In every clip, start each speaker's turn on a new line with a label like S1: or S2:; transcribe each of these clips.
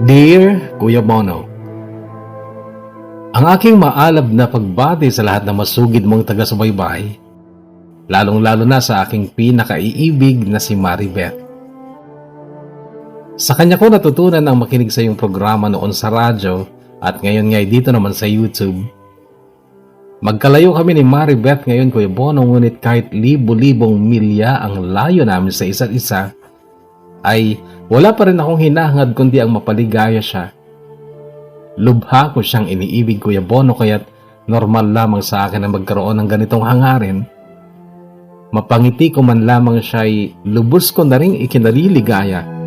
S1: Dear Kuya Bono, ang aking maalab na pagbati sa lahat ng masugid mong taga-subaybay, lalong-lalo na sa aking pinakaiibig na si Maribeth. Sa kanya ko natutunan ang makinig sa iyong programa noon sa radyo at ngayon ngay dito naman sa YouTube. Magkalayo kami ni Maribeth ngayon, Kuya Bono, ngunit kahit libo-libong milya ang layo namin sa isa't isa, ay wala pa rin akong hinahangad kundi ang mapaligaya siya. Lubha ko siyang iniibig, Kuya Bono, kaya't normal lamang sa akin na magkaroon ng ganitong hangarin. Mapangiti ko man lamang siya ay lubos ko na rin ikinaliligaya.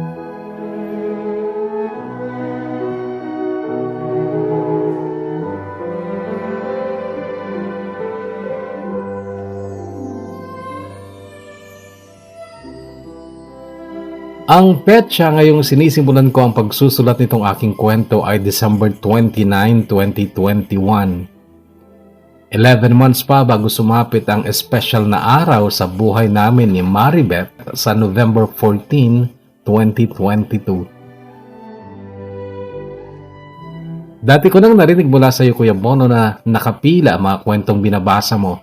S1: Ang petsa ngayong sinisimulan ko ang pagsusulat nitong aking kwento ay December 29, 2021. 11 months pa bago sumapit ang espesyal na araw sa buhay namin ni Maribeth sa November 14, 2022. Dati ko nang narinig mula sa iyo, Kuya Bono, na nakapila ang mga kwentong binabasa mo.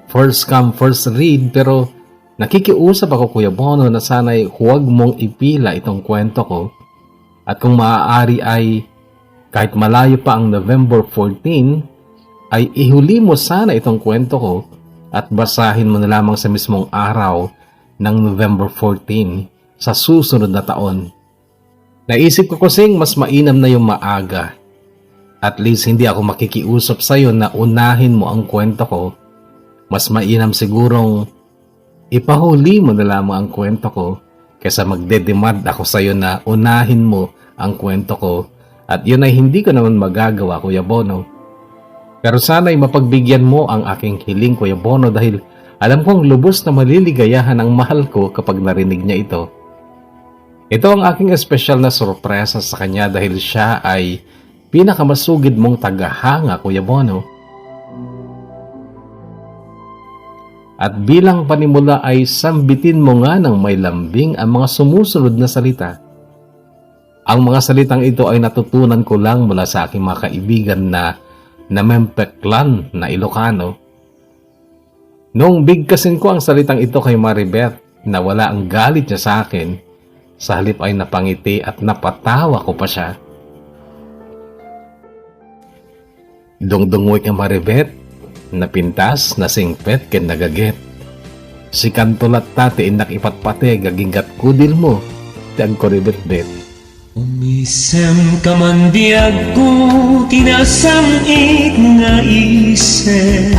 S1: First come, first read, pero nakikiusap ako, Kuya Bono, na sana'y huwag mong ipila itong kwento ko at kung maaari ay kahit malayo pa ang November 14 ay ihuli mo sana itong kwento ko at basahin mo na lamang sa mismong araw ng November 14 sa susunod na taon. Naisip ko kasing mas mainam na yung maaga. At least hindi ako makikiusap sa iyo na unahin mo ang kwento ko. Mas mainam sigurong ipahuli mo na lamang ang kwento ko kaysa magdedemand ako sa iyo na unahin mo ang kwento ko at yun ay hindi ko naman magagawa, Kuya Bono. Pero sana'y mapagbigyan mo ang aking hiling, Kuya Bono, dahil alam kong lubos na maliligayahan ang mahal ko kapag narinig niya ito. Ito ang aking espesyal na sorpresa sa kanya dahil siya ay pinakamasugid mong tagahanga, Kuya Bono. At bilang panimula ay sambitin mo nga ng may lambing ang mga sumusunod na salita. Ang mga salitang ito ay natutunan ko lang mula sa aking mga kaibigan na namempeklan na Ilocano. Noong bigkasin ko ang salitang ito kay Maribeth na wala ang galit niya sa akin, sa halip ay napangiti at napatawa ko pa siya. Dungdungwik ang Maribeth, napintas, nasingpet, ken nagaget. Si kantolat tate inak ipatpate, gaginggat kudil mo, tag koribet-bet.
S2: Umisem ka man biyag ko, tinasamit nga isem.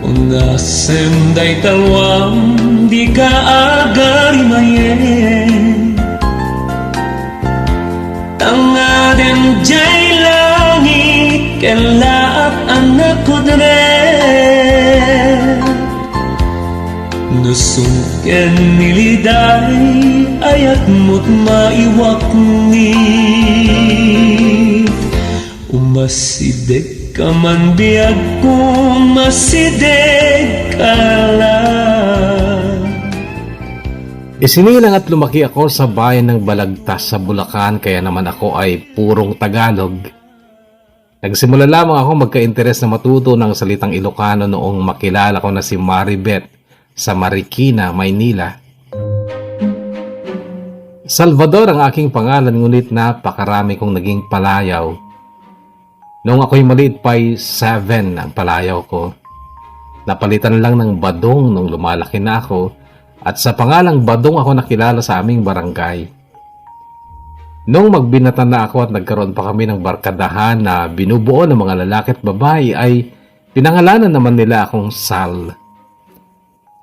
S2: Ungasem day tawang, di ka agari mayen. Tangaden jay langit, kelaat anak ko dere. Nusungken niliday, ayat mo't maiwak ni. Umasideg ka man biyag ko, masideg ka lang.
S1: Isinilang at lumaki ako sa bayan ng Balagtas sa Bulacan, kaya naman ako ay purong Tagalog. Nagsimula lamang ako magka-interes na matuto ng salitang Ilocano noong makilala ko na si Maribeth sa Marikina, Maynila. Salvador ang aking pangalan, ngunit napakarami kong naging palayaw. Noong ako'y maliit pa ay 7 ang palayaw ko. Napalitan lang ng Badong nung lumalaki na ako at sa pangalang Badong ako nakilala sa aming barangay. Noong magbinatan na ako at nagkaroon pa kami ng barkadahan na binubuo ng mga lalaki at babae ay pinangalanan naman nila akong Sal.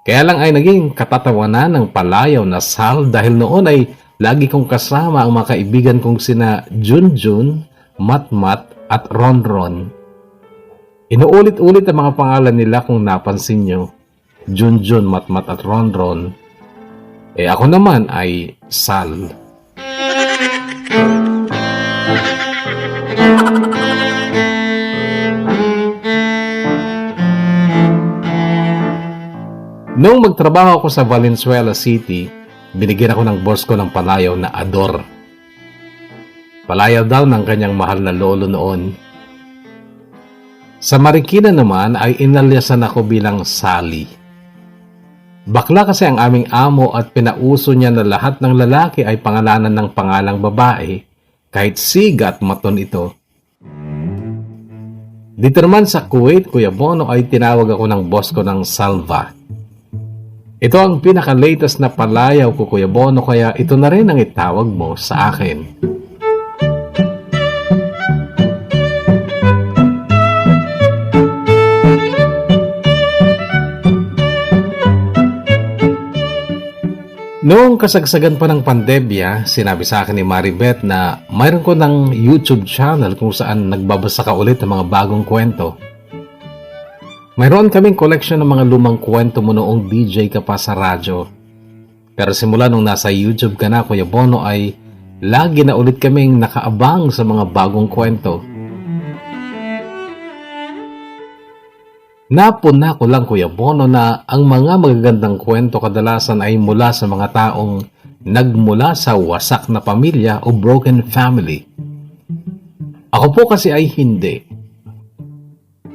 S1: Kaya lang ay naging katatawanan ng palayaw na Sal dahil noon ay lagi kong kasama ang mga kaibigan kong sina Junjun, Matmat at Ronron. Inuulit-ulit ang mga pangalan nila kung napansin nyo. Junjun, Matmat at Ronron. Ako naman ay Sal. Noong magtrabaho ako sa Valenzuela City, binigyan ako ng boss ko ng palayaw na Ador. Palayaw daw ng kanyang mahal na lolo noon. Sa Marikina naman ay inalyasan ako bilang Sally. Bakla kasi ang aming amo at pinauso niya na lahat ng lalaki ay pangalanan ng pangalang babae, kahit siga at maton ito. Dito naman sa Kuwait, Kuya Bono, ay tinawag ako ng boss ko ng Salva. Ito ang pinaka-latest na palayaw ko, Kuya Bono, kaya ito na rin ang itawag mo sa akin. Noong kasagsagan pa ng pandemya, sinabi sa akin ni Maribeth na mayroon ko ng YouTube channel kung saan nagbabasa ka ulit ng mga bagong kwento. Mayroon kaming collection ng mga lumang kwento mo noong DJ ka pa sa radyo. Pero simula nung nasa YouTube ka na, Kuya Bono, ay lagi na ulit kaming nakaabang sa mga bagong kwento. Napuna ko lang, Kuya Bono, na ang mga magagandang kwento kadalasan ay mula sa mga taong nagmula sa wasak na pamilya o broken family. Ako po kasi ay hindi.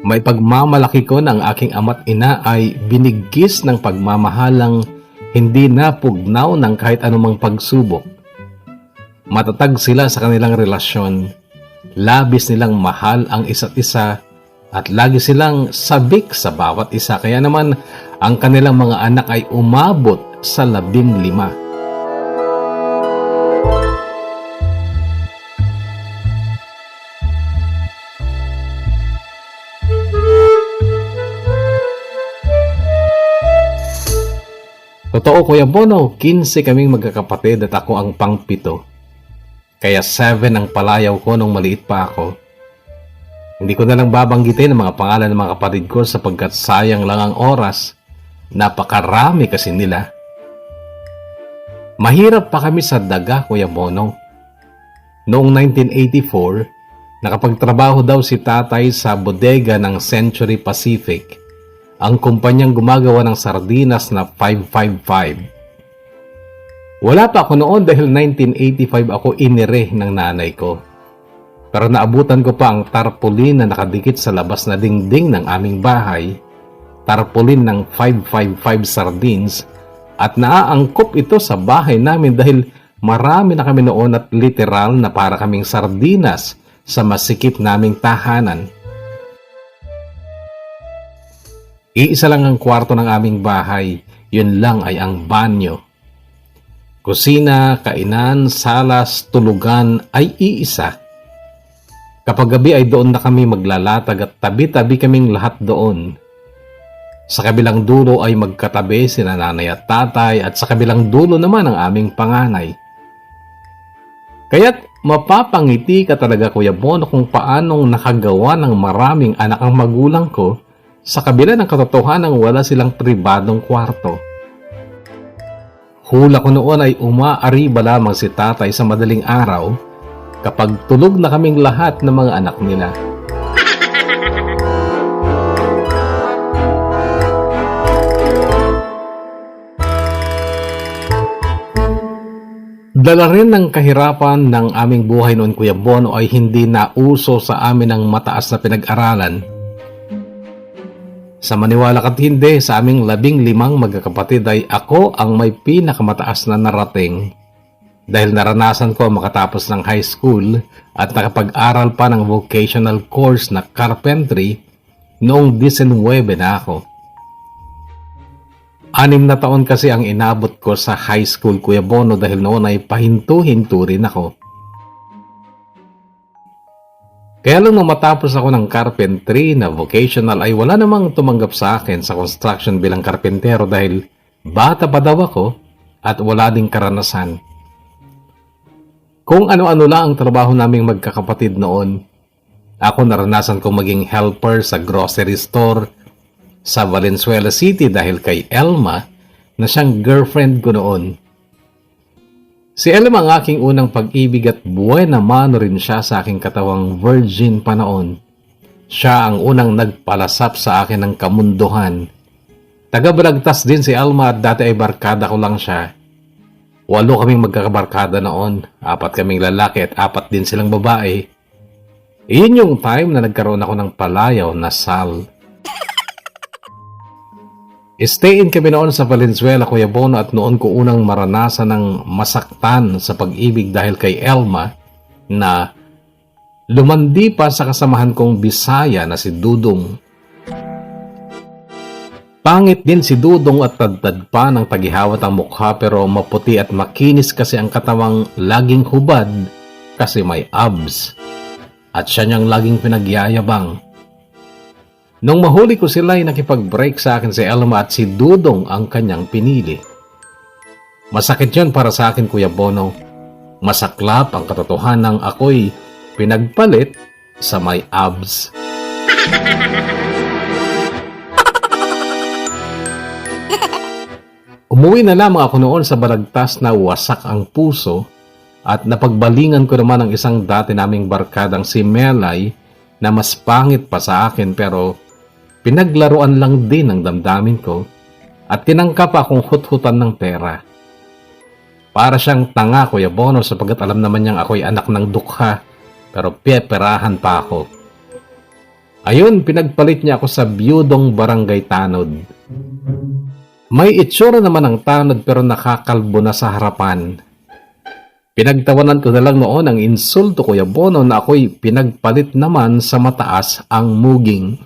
S1: May pagmamalaki ko ng aking ama't ina ay binigkis ng pagmamahalang hindi napugnaw ng kahit anumang pagsubok. Matatag sila sa kanilang relasyon, labis nilang mahal ang isa't isa, at lagi silang sabik sa bawat isa. Kaya naman, ang kanilang mga anak ay umabot sa 15. Totoo, Kuya Bono, 15 kaming magkakapatid at ako ang pang-7. Kaya 7 ang palayaw ko nung maliit pa ako. Hindi ko na lang babanggitin ang mga pangalan ng mga kapatid ko sapagkat sayang lang ang oras. Napakarami kasi nila. Mahirap pa kami sa daga, Kuya Bono. Noong 1984, nakapagtrabaho daw si tatay sa bodega ng Century Pacific, ang kumpanyang gumagawa ng sardinas na 555. Wala pa ako noon dahil 1985 ako inire ng nanay ko. Pero naabutan ko pa ang tarpaulin na nakadikit sa labas na dingding ng aming bahay, tarpaulin ng 555 sardines, at naaangkop ito sa bahay namin dahil marami na kami noon at literal na para kaming sardinas sa masikip naming tahanan. Iisa lang ang kwarto ng aming bahay, yun lang ay ang banyo. Kusina, kainan, salas, tulugan ay iisa. Kapag gabi ay doon na kami maglalatag at tabi-tabi kaming lahat doon. Sa kabilang dulo ay magkatabi sina nanay at tatay at sa kabilang dulo naman ang aming panganay. Kaya't mapapangiti ka talaga, Kuya Bono, kung paanong nakagawa ng maraming anak ang magulang ko sa kabila ng katotohanan wala silang pribadong kwarto. Hula ko noon ay umaariba lamang si tatay sa madaling araw kapag tulog na kaming lahat ng mga anak nila. Dala rin ng kahirapan ng aming buhay noon, Kuya Bono, ay hindi nauso sa amin ang mataas na pinag-aralan. Sa maniwala ka't hindi, sa aming 15 magkakapatid ay ako ang may pinakamataas na narating. Dahil naranasan ko makatapos ng high school at nakapag-aral pa ng vocational course na carpentry noong 19 na ako. 6 na taon kasi ang inabot ko sa high school, Kuya Bono, dahil noon ay pahinto-hinto rin ako. Kaya lang nung matapos ako ng carpentry na vocational ay wala namang tumanggap sa akin sa construction bilang karpentero dahil bata pa daw ako at wala ding karanasan. Kung ano-ano lang ang trabaho naming magkakapatid noon. Ako naranasan kong maging helper sa grocery store sa Valenzuela City dahil kay Elma na siyang girlfriend ko noon. Si Elma ang aking unang pag-ibig at buena mano rin siya sa aking katawang virgin pa noon. Siya ang unang nagpalasap sa akin ng kamunduhan. Taga-Balagtas din si Elma at dati ay barkada ko lang siya. 8 kaming magkakabarkada noon. 4 kaming lalaki at 4 din silang babae. Iyon yung time na nagkaroon ako ng palayaw na Sal. Stay in kami noon sa Valenzuela, Kuya Bono, at noon ko unang maranasan ng masaktan sa pag-ibig dahil kay Elma na lumandi pa sa kasamahan kong Bisaya na si Dudong. Pangit din si Dudong at tadtad pa ng tagihawat ang mukha pero maputi at makinis kasi ang katawang laging hubad kasi may abs. At siya niyang laging pinagyayabang. Nung mahuli ko sila ay nakipag-break sa akin si Elma at si Dudong ang kanyang pinili. Masakit yun para sa akin, Kuya Bono. Masaklap ang katotohanan ng ako'y pinagpalit sa may abs. Umuwi na lamang ako noon sa balagtas na wasak ang puso at napagbalingan ko naman ang isang dati naming barkadang si Melay na mas pangit pa sa akin pero pinaglaruan lang din ang damdamin ko at tinangka pa akong hut-hutan ng pera. Para siyang tanga, Kuya Bono, sapagkat alam naman niyang ako'y anak ng dukha pero peperahan pa ako. Ayun, pinagpalit niya ako sa biyudong barangay Tanod. May itsura naman ang Tanod pero nakakalbo na sa harapan. Pinagtawanan ko na lang noon ang insulto, Kuya Bono, na ako'y pinagpalit naman sa mataas ang muging.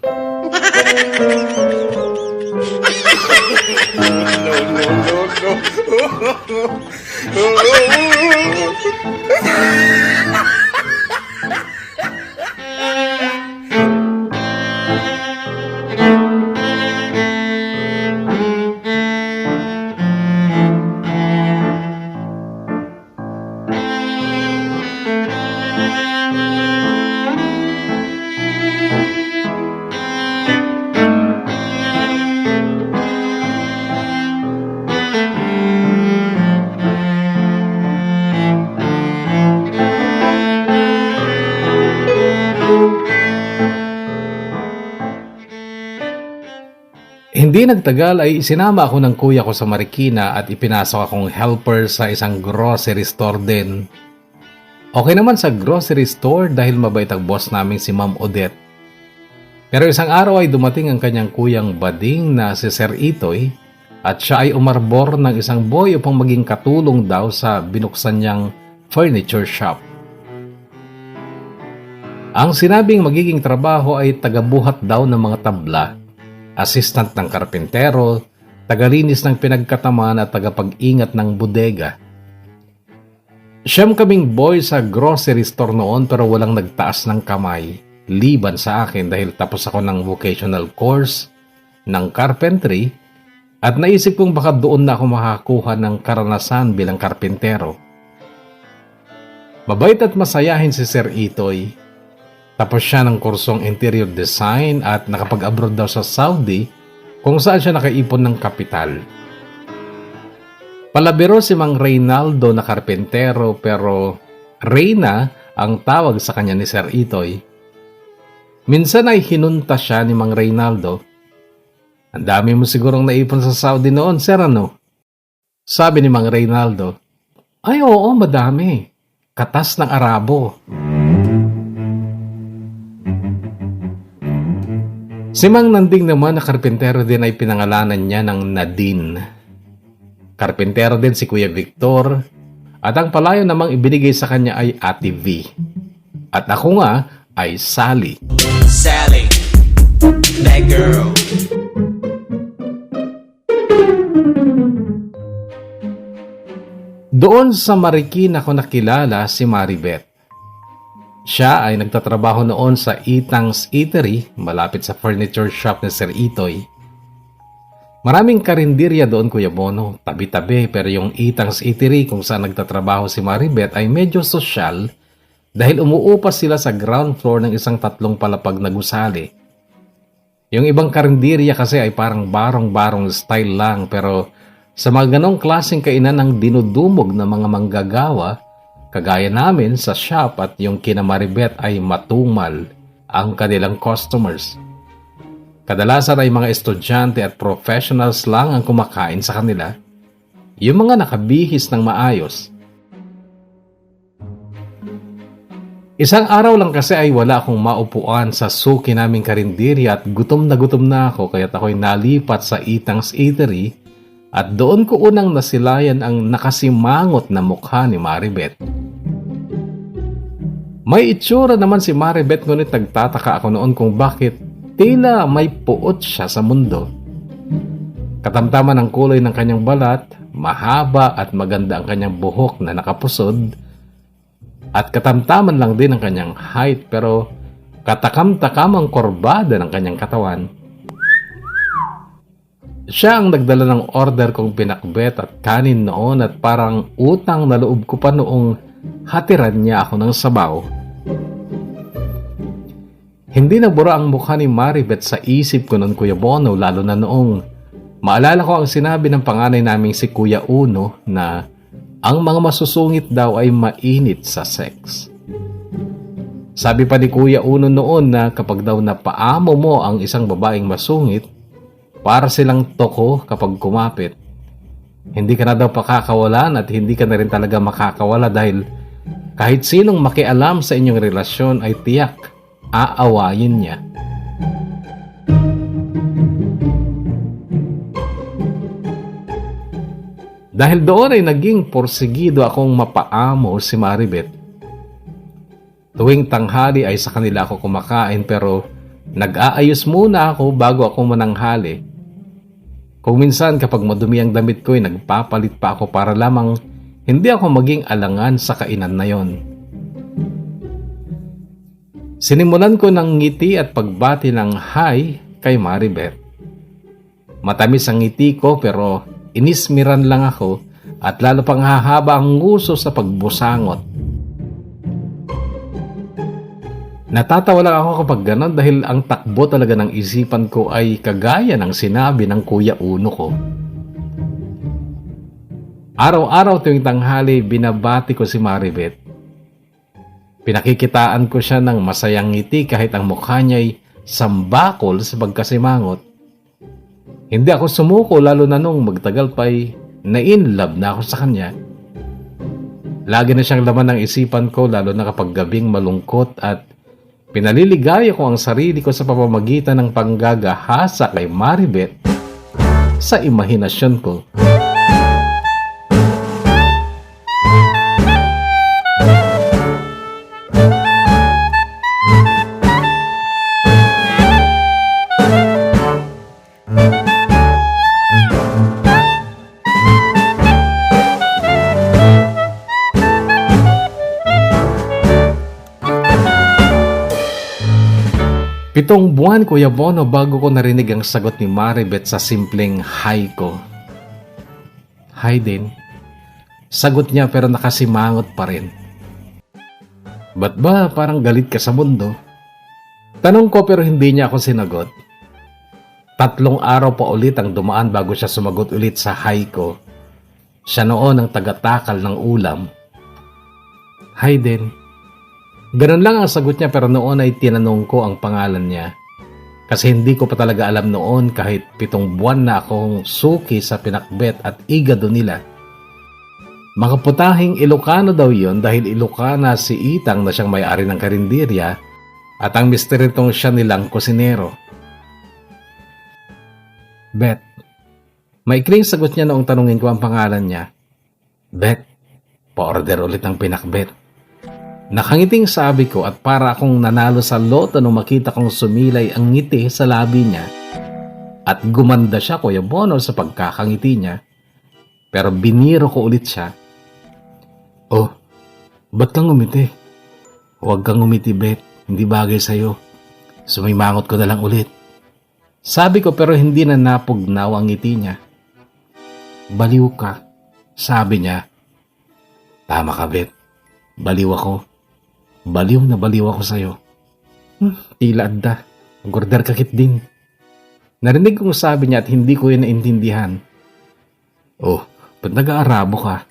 S1: Hindi nagtagal ay isinama ako ng kuya ko sa Marikina at ipinasok akong helper sa isang grocery store din. Okay naman sa grocery store dahil mabait ang boss namin si Ma'am Odette. Pero isang araw ay dumating ang kanyang kuyang bading na si Sir Itoy at siya ay umarbor ng isang boy upang maging katulong daw sa binuksan niyang furniture shop. Ang sinabing magiging trabaho ay tagabuhat daw ng mga tabla, assistant ng karpintero, tagalinis ng pinagkataman at tagapag-ingat ng bodega. Siyam kaming boy sa grocery store noon pero walang nagtaas ng kamay, liban sa akin dahil tapos ako ng vocational course ng carpentry at naisip kong baka doon na ako makakuha ng karanasan bilang karpintero. Mabait at masayahin si Sir Itoy. Tapos siya ng kursong interior design at nakapag-abroad daw sa Saudi kung saan siya nakaipon ng kapital. Palabiro si Mang Reynaldo na karpentero pero Reyna ang tawag sa kanya ni Sir Itoy. Minsan ay hinunta siya ni Mang Reynaldo. Ang dami mo sigurong naipon sa Saudi noon, Sir, ano? Sabi ni Mang Reynaldo, ay oo, madami. Katas ng Arabo. Si Mang Nanding naman na karpentero din ay pinangalanan niya ng Nadine. Karpentero din si Kuya Victor at ang palayo namang ibinigay sa kanya ay Ate V. At ako nga ay Sally.
S2: Sally, that girl.
S1: Doon sa Marikina ko nakilala si Maribeth. Siya ay nagtatrabaho noon sa Itang's Eatery, malapit sa furniture shop ni Sir Itoy. Maraming karinderya doon, Kuya Bono, tabi-tabi, pero yung Itang's Eatery kung saan nagtatrabaho si Maribeth ay medyo sosyal dahil umuupas sila sa ground floor ng isang 3 palapag na gusali. Yung ibang karinderya kasi ay parang barong-barong style lang pero sa mga ganong klaseng kainan ang dinudumog ng mga manggagawa, kagaya namin sa shop at yung kina Maribeth ay matumal ang kanilang customers. Kadalasan ay mga estudyante at professionals lang ang kumakain sa kanila. Yung mga nakabihis ng maayos. Isang araw lang kasi ay wala akong maupuan sa suki naming karinderya at gutom na ako kaya't ako'y nalipat sa Itang's Eatery at doon ko unang nasilayan ang nakasimangot na mukha ni Maribeth. May itsura naman si Maribeth ngunit nagtataka ako noon kung bakit tila may puot siya sa mundo. Katamtaman ang kulay ng kanyang balat, mahaba at maganda ang kanyang buhok na nakapusod, at katamtaman lang din ang kanyang height pero katakam-takam ang korbada ng kanyang katawan. Siya ang nagdala ng order kong pinakbet at kanin noon at parang utang na loob ko pa noong hatiran niya ako ng sabaw. Hindi nagbura ang mukha ni Maribeth sa isip ko noon, Kuya Bono, lalo na noong maalala ko ang sinabi ng panganay naming si Kuya Uno na ang mga masusungit daw ay mainit sa sex. Sabi pa ni Kuya Uno noon na kapag daw napaamo mo ang isang babaeng masungit, para silang toko kapag kumapit. Hindi ka na daw pakakawalan at hindi ka na rin talaga makakawala dahil kahit sinong makialam sa inyong relasyon ay tiyak aawayin niya. Dahil doon ay naging porsigido akong mapaamo si Maribeth. Tuwing tanghali ay sa kanila ako kumakain pero nag-aayos muna ako bago ako mananghali. Kung minsan kapag madumi ang damit ko ay nagpapalit pa ako para lamang hindi ako maging alangan sa kainan na yon. Sinimulan ko ng ngiti at pagbati ng hi kay Maribeth. Matamis ang ngiti ko pero inismiran lang ako at lalo pang hahaba ang nguso sa pagbusangot. Natatawa lang ako kapag ganon dahil ang takbo talaga ng isipan ko ay kagaya ng sinabi ng Kuya Uno ko. Araw-araw tuwing tanghali binabati ko si Maribeth. Pinakikitaan ko siya ng masayang ngiti kahit ang mukha niya'y sambakol sa pagkasimangot. Hindi ako sumuko lalo na nung magtagal pa'y na-inlove na ako sa kanya. Lagi na siyang laman ng isipan ko lalo na kapag gabing malungkot at pinaliligaya ko ang sarili ko sa pamamagitan ng panggagahasa kay Maribeth sa imahinasyon ko. Pitong buwan, Kuya Bono, bago ko narinig ang sagot ni Maribeth sa simpleng hi ko. Hi din. Sagot niya pero nakasimangot pa rin. Ba't ba parang galit ka sa mundo? Tanong ko pero hindi niya ako sinagot. 3 araw pa ulit ang dumaan bago siya sumagot ulit sa hi ko. Siya noon ang tagatakal ng ulam. Hi din. Ganun lang ang sagot niya pero noon ay tinanong ko ang pangalan niya. Kasi hindi ko pa talaga alam noon kahit 7 buwan na akong suki sa pinakbet at igado nila. Mga putahing Ilocano daw yon dahil Ilocana si Itang na siyang may-ari ng karinderya at ang misteritong siya nilang kusinero. Bet. Maikling sagot niya noong tanungin ko ang pangalan niya. Bet, pa-order ulit ng pinakbet. Nakangiting sabi ko at para akong nanalo sa loto nung makita kong sumilay ang ngiti sa labi niya. At gumanda siya, Kuya Bono, sa pagkakangiti niya. Pero biniro ko ulit siya. Oh, ba't kang ngumiti? Huwag kang ngumiti, Bet. Hindi bagay sa'yo. Sumimangot ko na lang ulit. Sabi ko pero hindi na napugnaw ang ngiti niya. Baliw ka, sabi niya. Tama ka, Bet. Baliw ako. Baliw na baliw ako sa'yo. Tila adda. Mag-order kakit din. Narinig kong sabi niya at hindi ko yun naintindihan. Oh, ba't nag-aarabo ka?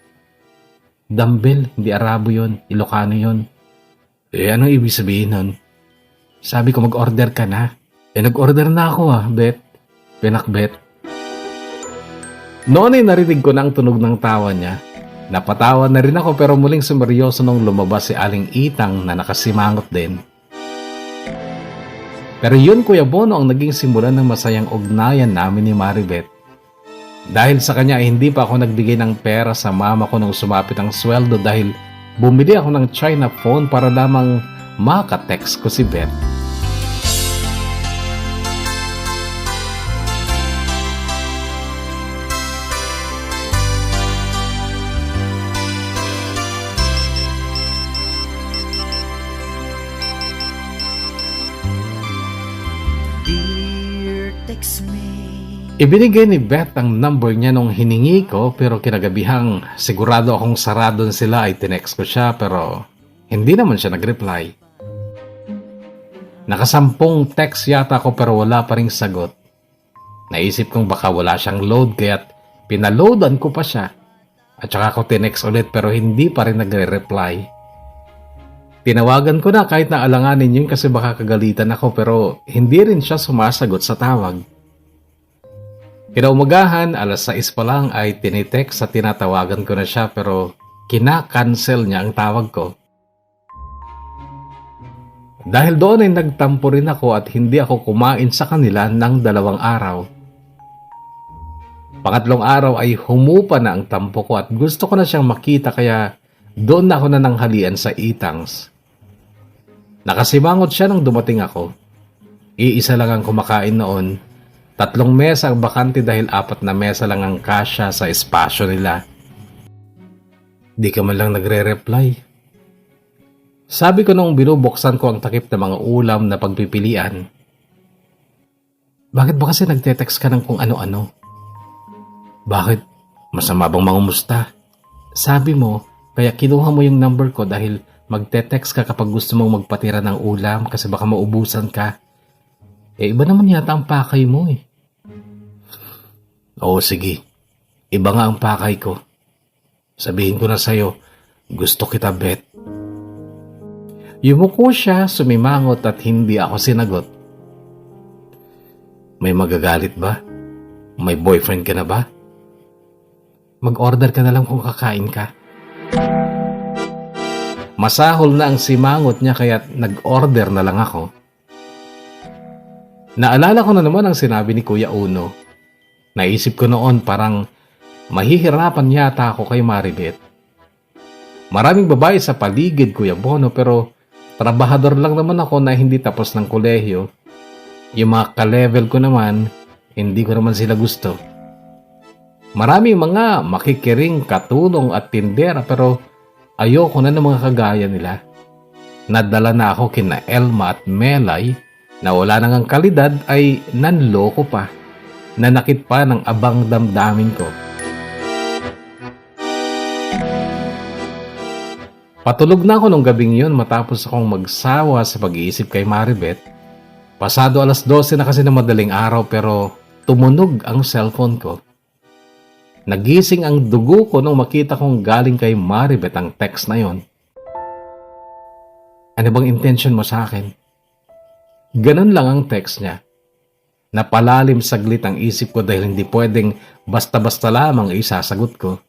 S1: Dumbbell, hindi Arabo yun. Ilocano yun. Anong ibig sabihin nun? Sabi ko mag-order ka na. Nag-order na ako Bet. Pinakbet. Noon ay narinig ko na ang tunog ng tawa niya. Napatawa na rin ako pero muling sumeryoso nung lumabas si Aling Itang na nakasimangot din. Pero yun Kuya Bono ang naging simulan ng masayang ugnayan namin ni Maribeth. Dahil sa kanya ay hindi pa ako nagbigay ng pera sa mama ko nung sumapit ang sweldo dahil bumili ako ng China phone para lamang makatext ko si Beth.
S3: Dear, text me.
S1: Ibinigay ni Beth ang number niya nung hiningi ko pero kinagabihang sigurado akong sarado na sila ay tinext ko siya pero hindi naman siya nag-reply. Nakasampung text yata ako pero wala pa ring sagot. Naisip kong baka wala siyang load kaya't pinaloadan ko pa siya. At saka ako tinext ulit pero hindi pa rin nagre-reply. Tinawagan ko na kahit na alanganin yun kasi baka kagalitan ako pero hindi rin siya sumasagot sa tawag. Kinaumagahan, 6:00 pa lang ay tinitext at tinatawagan ko na siya pero kina-cancel niya ang tawag ko. Dahil doon ay nagtampo rin ako at hindi ako kumain sa kanila ng 2 araw. Pangatlong araw ay humupa na ang tampo ko at gusto ko na siyang makita kaya doon na ako nananghalian sa Itangs. Nakasimangot siya nung dumating ako. Iisa lang ang kumakain noon. 3 mesa ang bakante dahil 4 na mesa lang ang kasya sa espasyo nila. Di ka man lang nagre-reply. Sabi ko nung binubuksan ko ang takip ng mga ulam na pagpipilian. Bakit ba kasi nagte-text ka ng kung ano-ano? Bakit? Masama bang mangumusta? Sabi mo, kaya kinuha mo yung number ko dahil magte-text ka kapag gusto mong magpatira ng ulam kasi baka maubusan ka. Iba naman yata ang pakay mo eh. Oo, sige. Iba nga ang pakay ko. Sabihin ko na sa'yo, gusto kita, Beth. Yumuko siya, sumimangot at hindi ako sinagot. May magagalit ba? May boyfriend ka na ba? Mag-order ka na lang kung kakain ka. Masahol na ang simangot niya kaya nag-order na lang ako. Naalala ko na naman ang sinabi ni Kuya Uno. Naisip ko noon parang mahihirapan yata ako kay Maribeth. Maraming babae sa paligid Kuya Bono pero trabahador lang naman ako na hindi tapos ng kolehiyo. Yung mga ka-level ko naman, hindi ko naman sila gusto. Maraming mga makikiring, katulong at tindera pero ayoko na ng mga kagaya nila. Nadala na ako kina Elma at Melay na wala nang ang kalidad ay nanloko pa, nanakit pa ng abang damdamin ko. Patulog na ako nung gabing yun matapos akong magsawa sa pag-iisip kay Maribeth. Pasado 12:00 na kasi na madaling araw pero tumunog ang cellphone ko. Nagising ang dugo ko nung makita kong galing kay Maribeth ang text na yon. Ano bang intention mo sa akin? Ganun lang ang text niya. Napalalim saglit ang isip ko dahil hindi pwedeng basta-basta lamang isasagot ko.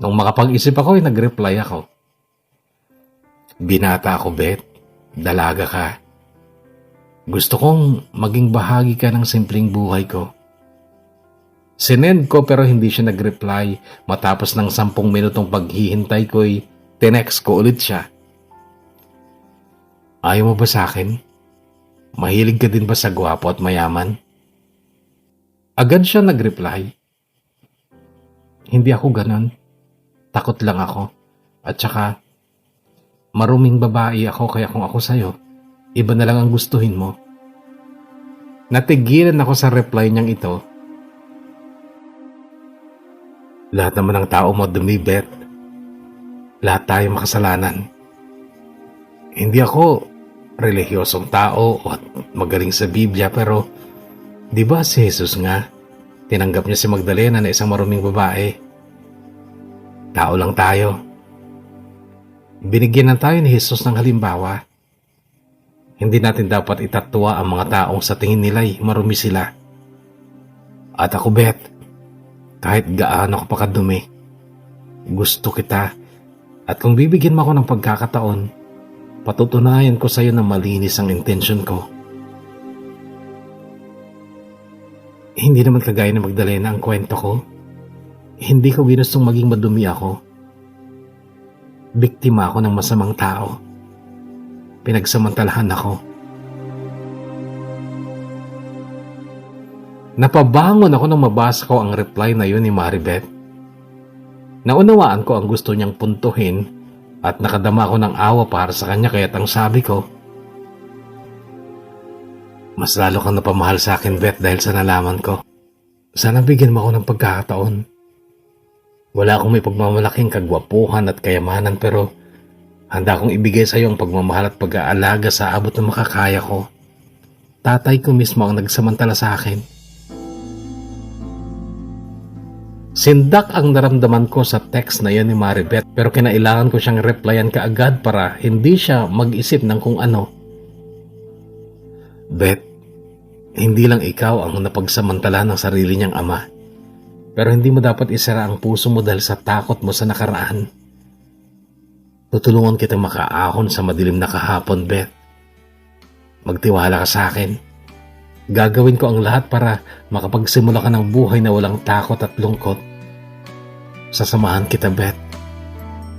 S1: Nung makapag-isip ako ay nag-reply ako. Binata ako, Beth. Dalaga ka. Gusto kong maging bahagi ka ng simpleng buhay ko. Sinend ko pero hindi siya nag-reply. Matapos ng 10 minutong paghihintay ko'y tinext ko ulit siya. Ayaw mo ba sa akin? Mahilig ka din ba sa gwapo at mayaman? Agad siya nag-reply. Hindi ako ganon. Takot lang ako. At saka, maruming babae ako kaya kung ako sa'yo, iba na lang ang gustuhin mo. Natigilan ako sa reply niyang ito. Lahat naman ng tao mo dumi, Beth. Lahat tayo makasalanan. Hindi ako relihiyosong tao at magaling sa Biblia pero di ba si Jesus nga tinanggap niya si Magdalena na isang maruming babae? Tao lang tayo. Binigyan na tayo ni Jesus ng halimbawa. Hindi natin dapat itatwa ang mga taong sa tingin nila'y marumi sila. At ako, Beth, kahit gaano ka pa kadumi, gusto kita. At kung bibigyan mo ako ng pagkakataon, patutunayan ko sa'yo na malinis ang intensyon ko. Hindi naman kagaya na Magdalena ang kwento ko. Hindi ko ginustong maging madumi ako. Biktima ako ng masamang tao. Pinagsamantalahan ako. Napabangon ako nang mabasa ko ang reply na yun ni Maribeth. Naunawaan ko ang gusto niyang puntuhin at nakadama ako ng awa para sa kanya, kaya't ang sabi ko, mas lalo kang napamahal sa akin, Beth, dahil sa nalaman ko. Sana bigyan mo ako ng pagkakataon. Wala akong may pagmamalaking kagwapuhan at kayamanan, pero handa akong ibigay sa iyo ang pagmamahal at pag-aalaga sa abot na makakaya ko. Tatay ko mismo ang nagsamantala sa akin. Sindak ang naramdaman ko sa text na yan ni Maribeth, pero kinailangan ko siyang replyan kaagad para hindi siya mag-isip ng kung ano. Beth, hindi lang ikaw ang napagsamantala ng sarili niyang ama, pero hindi mo dapat isara ang puso mo dahil sa takot mo sa nakaraan. Tutulungan kitang makaahon sa madilim na kahapon, Beth. Magtiwala ka sa akin. Gagawin ko ang lahat para makapagsimula ka ng buhay na walang takot at lungkot. Sasamahan kita, Beth.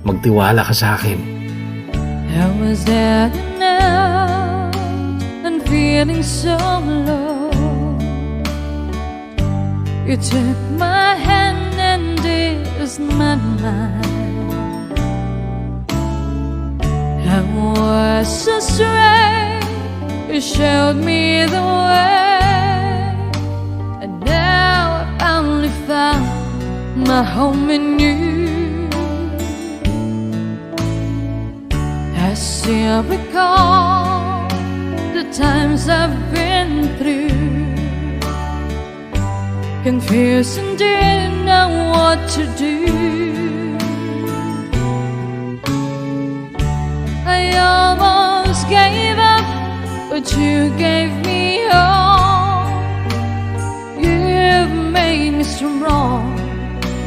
S1: Magtiwala ka sa akin.
S3: I was down and out and feeling so low. You took my hand and eased my mind. I was astray. You showed me the way, and now I finally found my home in you. I still recall the times I've been through, confused and didn't know what to do. I almost gave up, but you gave me hope. You've made me strong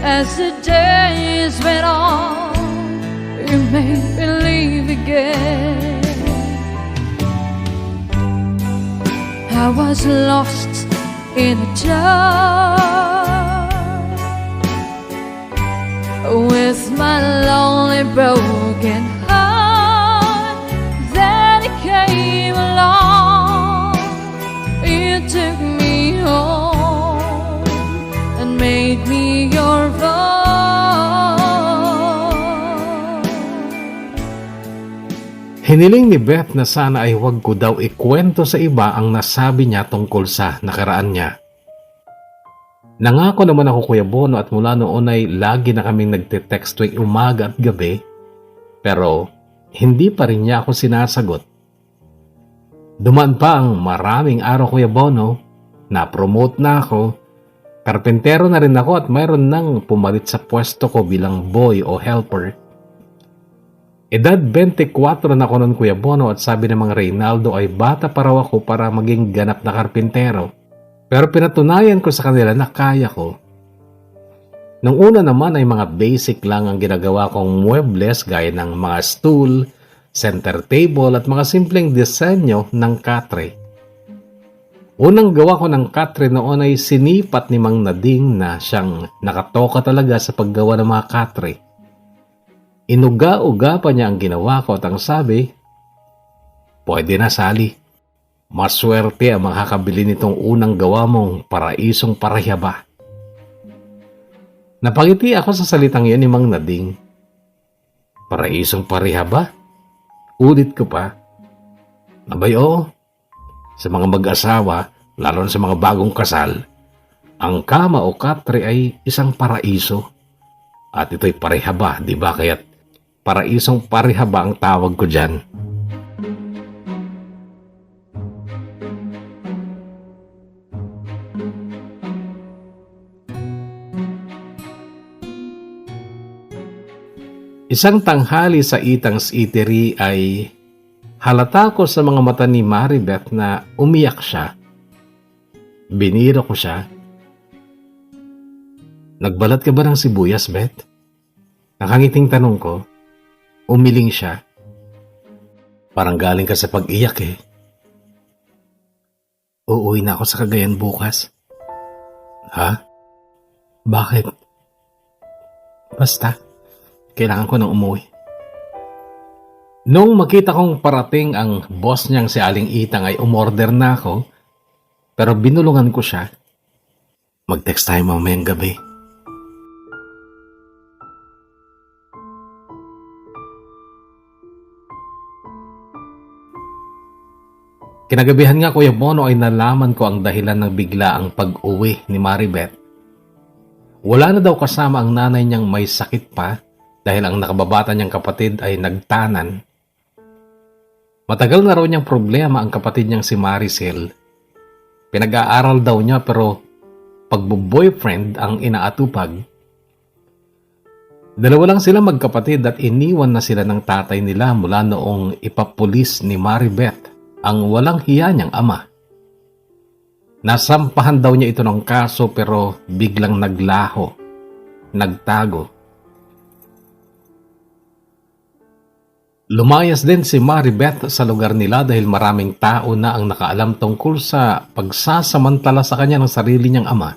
S3: as the days went on. You made me believe again. I was lost in the dark with my lonely broken heart. Then it came along. You took me home and made me your voice.
S1: Hiniling ni Beth na sana ay huwag ko daw ikwento sa iba ang nasabi niya tungkol sa nakaraan niya. Nangako naman ako, Kuya Bono, at mula noon ay lagi na kaming nagte-text tuwing umaga at gabi, pero hindi pa rin niya ako sinasagot. Dumaan pa ang maraming araw, Kuya Bono, na-promote na ako, karpentero na rin ako at mayroon nang pumalit sa pwesto ko bilang boy o helper. Edad 24 na ako noon, Kuya Bono, at sabi ng mga Reynaldo ay bata pa raw ako para maging ganap na karpentero. Pero pinatunayan ko sa kanila na kaya ko. Nung una naman ay mga basic lang ang ginagawa kong muebles gaya ng mga stool, center table at mga simpleng disenyo ng katre. Unang gawa ko ng katre noon ay sinipat ni Mang Nading na siyang nakatoka talaga sa paggawa ng mga katre. Inuga-uga pa niya ang ginawa ko at ang sabi, "Pwede na, Sally. Maswerte ang makakabili nitong unang gawa mong paraisong parihaba." Napangiti ako sa salitang iyon ni Mang Nading. Paraisong parihaba? Ulit ko pa. Abay, oo. Sa mga mag-asawa, lalo na sa mga bagong kasal, ang kama o katre ay isang paraiso. At ito'y parihaba, di ba? Kaya't paraisong parihaba ang tawag ko dyan. Isang tanghali sa Itang's Eatery ay halata ko sa mga mata ni Maribeth na umiyak siya. Biniro ko siya. Nagbalat ka ba ng sibuyas, Beth? Nakangiting tanong ko. Umiling siya. Parang galing ka sa pag-iyak eh. Uuwi na ako sa Cagayan bukas. Ha? Bakit? Basta, kailangan ko nang umuwi. Nung makita kong parating ang boss niyang si Aling Itang ay umorder na ako, pero binulungan ko siya. Mag-text tayo mamayang gabi. Kinagabihan nga Kuya Bono ay nalaman ko ang dahilan ng bigla ang pag-uwi ni Maribeth. Wala na daw kasama ang nanay niyang may sakit pa dahil ang nakababata niyang kapatid ay nagtanan. Matagal na raw niyang problema ang kapatid niyang si Maricel. Pinag-aaral daw niya pero pagbo-boyfriend ang inaatupag. Dalawa lang sila magkapatid at iniwan na sila ng tatay nila mula noong ipapulis ni Maribeth ang walang hiya niyang ama. Nasampahan daw niya ito ng kaso pero biglang naglaho, nagtago. Lumayas din si Maribeth sa lugar nila dahil maraming tao na ang nakaalam tungkol sa pagsasamantala sa kanya ng sarili niyang ama.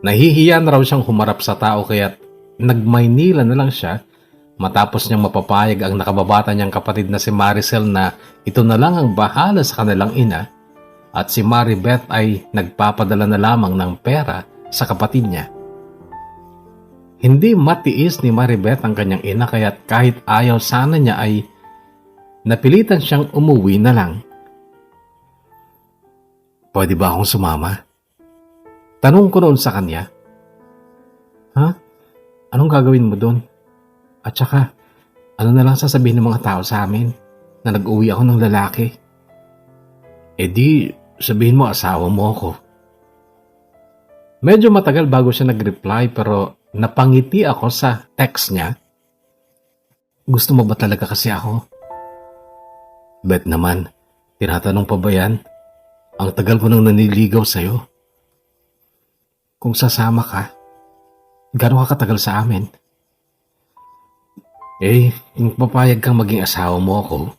S1: Nahihiya na raw siyang humarap sa tao kaya't nagmaynila na lang siya matapos niyang mapapayag ang nakababata niyang kapatid na si Maricel na ito na lang ang bahala sa kanilang ina at si Maribeth ay nagpapadala na lamang ng pera sa kapatid niya. Hindi matiis ni Maribeth ang kanyang ina kaya't kahit ayaw sana niya ay napilitan siyang umuwi na lang. Pwede ba akong sumama? Tanong ko noon sa kanya. Ha? Anong gagawin mo doon? At saka, ano na lang sasabihin ng mga tao sa amin na nag-uwi ako ng lalaki? E di, sabihin mo asawa mo ako. Medyo matagal bago siya nag-reply pero napangiti ako sa text niya. Gusto mo ba talaga kasi ako? Bet naman, tinatanong pa ba yan? Ang tagal ko nang naniligaw sa'yo. Kung sasama ka, gano'n ka katagal sa amin? Eh, kung papayag kang maging asawa mo ako,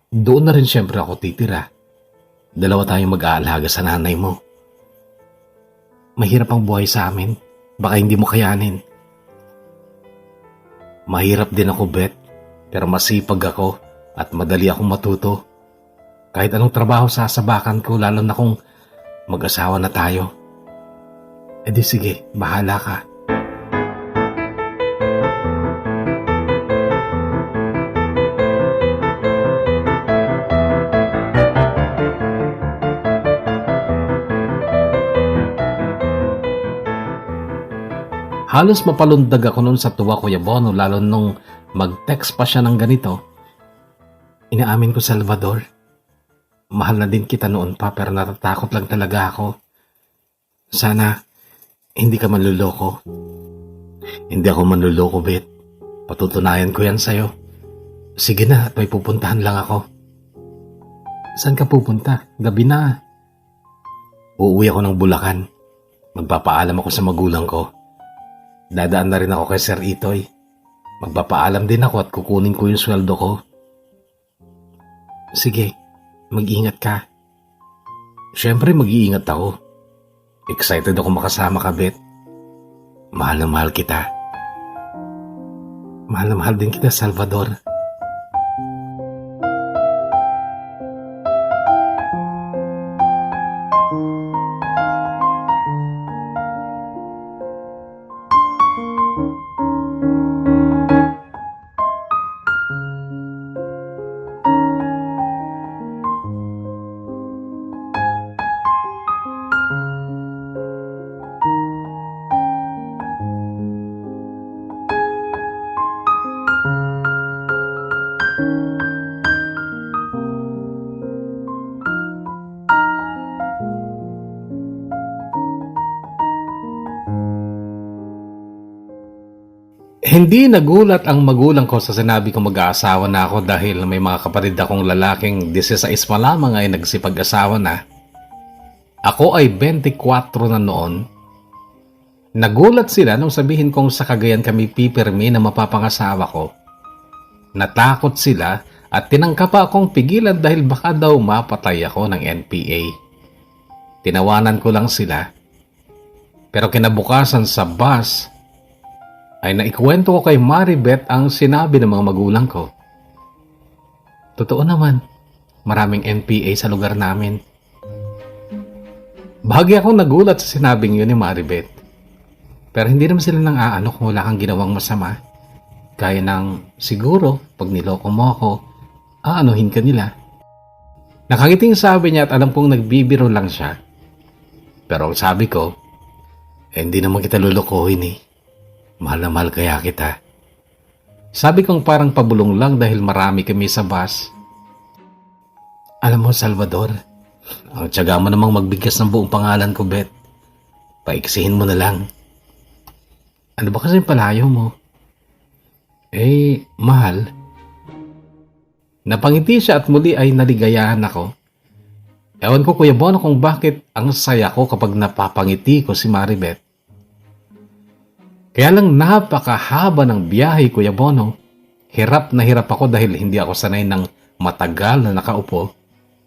S1: doon na rin siyempre ako titira. Dalawa tayong mag-aalaga sa nanay mo. Mahirap ang buhay sa amin. Baka hindi mo kayanin. Mahirap din ako, Beth. Pero masipag ako at madali akong matuto. Kahit anong trabaho sasabakan ko, lalo na kung mag-asawa na tayo. E di sige, bahala ka. Halos mapalundag ako noon sa tuwa, Kuya Bono, lalo nung mag-text pa siya ng ganito. Inaamin ko, Salvador, mahal na din kita noon pa pero natatakot lang talaga ako. Sana hindi ka manluloko. Hindi ako manluloko, Bet. Patutunayan ko yan sa'yo. Sige na at may pupuntahan lang ako. Saan ka pupunta? Gabi na. Uuwi ako ng Bulacan. Magpapaalam ako sa magulang ko. Dadaan na rin ako kay Sir Itoy. Magpapaalam din ako at kukunin ko yung sweldo ko. Sige, mag-ingat ka. Siyempre mag-iingat ako. Excited ako makasama ka, Bet. Mahal na mahal kita. Mahal na mahal din kita, Salvador. Hindi nagulat ang magulang ko sa sinabi kong mag-aasawa na ako dahil may mga kapatid akong lalaking 16 pa lamang ay nagsipag-asawa na. Ako ay 24 na noon Nagulat sila nung sabihin kong sa Cagayan kami pipirmi na mapapangasawa ko. Natakot sila at tinangka pa akong pigilan dahil baka daw mapatay ako ng NPA. Tinawanan ko lang sila. Pero kinabukasan sa bus ay naikwento ko kay Maribeth ang sinabi ng mga magulang ko. Totoo naman, maraming NPA sa lugar namin. Bahagi akong nagulat sa sinabing yun ni Maribeth. Pero hindi naman sila nang aano kung wala kang ginawang masama. Kaya ng siguro, pag niloko mo ako, aanuhin ka nila. Nakangiting sabi niya at alam kong nagbibiro lang siya. Pero ang sabi ko, hindi naman kita lulukohin eh. Mahal na mahal kaya kita. Sabi kong parang pabulong lang dahil marami kami sa bus. Alam mo, Salvador, ang tiyaga mo namang magbigkas ng buong pangalan ko, Bet. Paiksihin mo na lang. Ano ba kasi palayo mo? Mahal. Napangiti siya at muli ay naligayahan ako. Ewan ko, Kuya Bono, kung bakit ang saya ko kapag napapangiti ko si Maribeth. Kaya lang napakahaba ng biyahe, Kuya Bono. Hirap na hirap ako dahil hindi ako sanay ng matagal na nakaupo.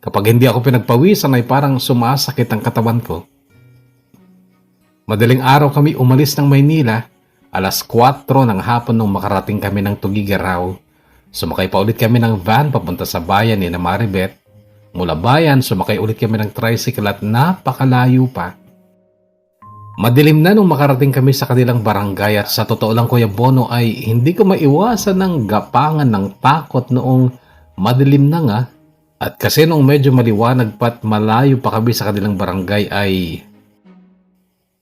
S1: Kapag hindi ako pinagpawisan ay parang sumasakit ang katawan ko. Madaling araw kami umalis ng Maynila. 4:00 ng hapon nung makarating kami ng Tugigaraw. Sumakay pa ulit kami ng van papunta sa bayan ni na Maribeth. Mula bayan, sumakay ulit kami ng tricycle at napakalayo pa. Madilim na nung makarating kami sa kanilang barangay at sa totoo lang, Kuya Bono, ay hindi ko maiwasan ng gapangan ng takot noong madilim na nga. At kasi nung medyo maliwanag pa at malayo pa kami sa kanilang barangay ay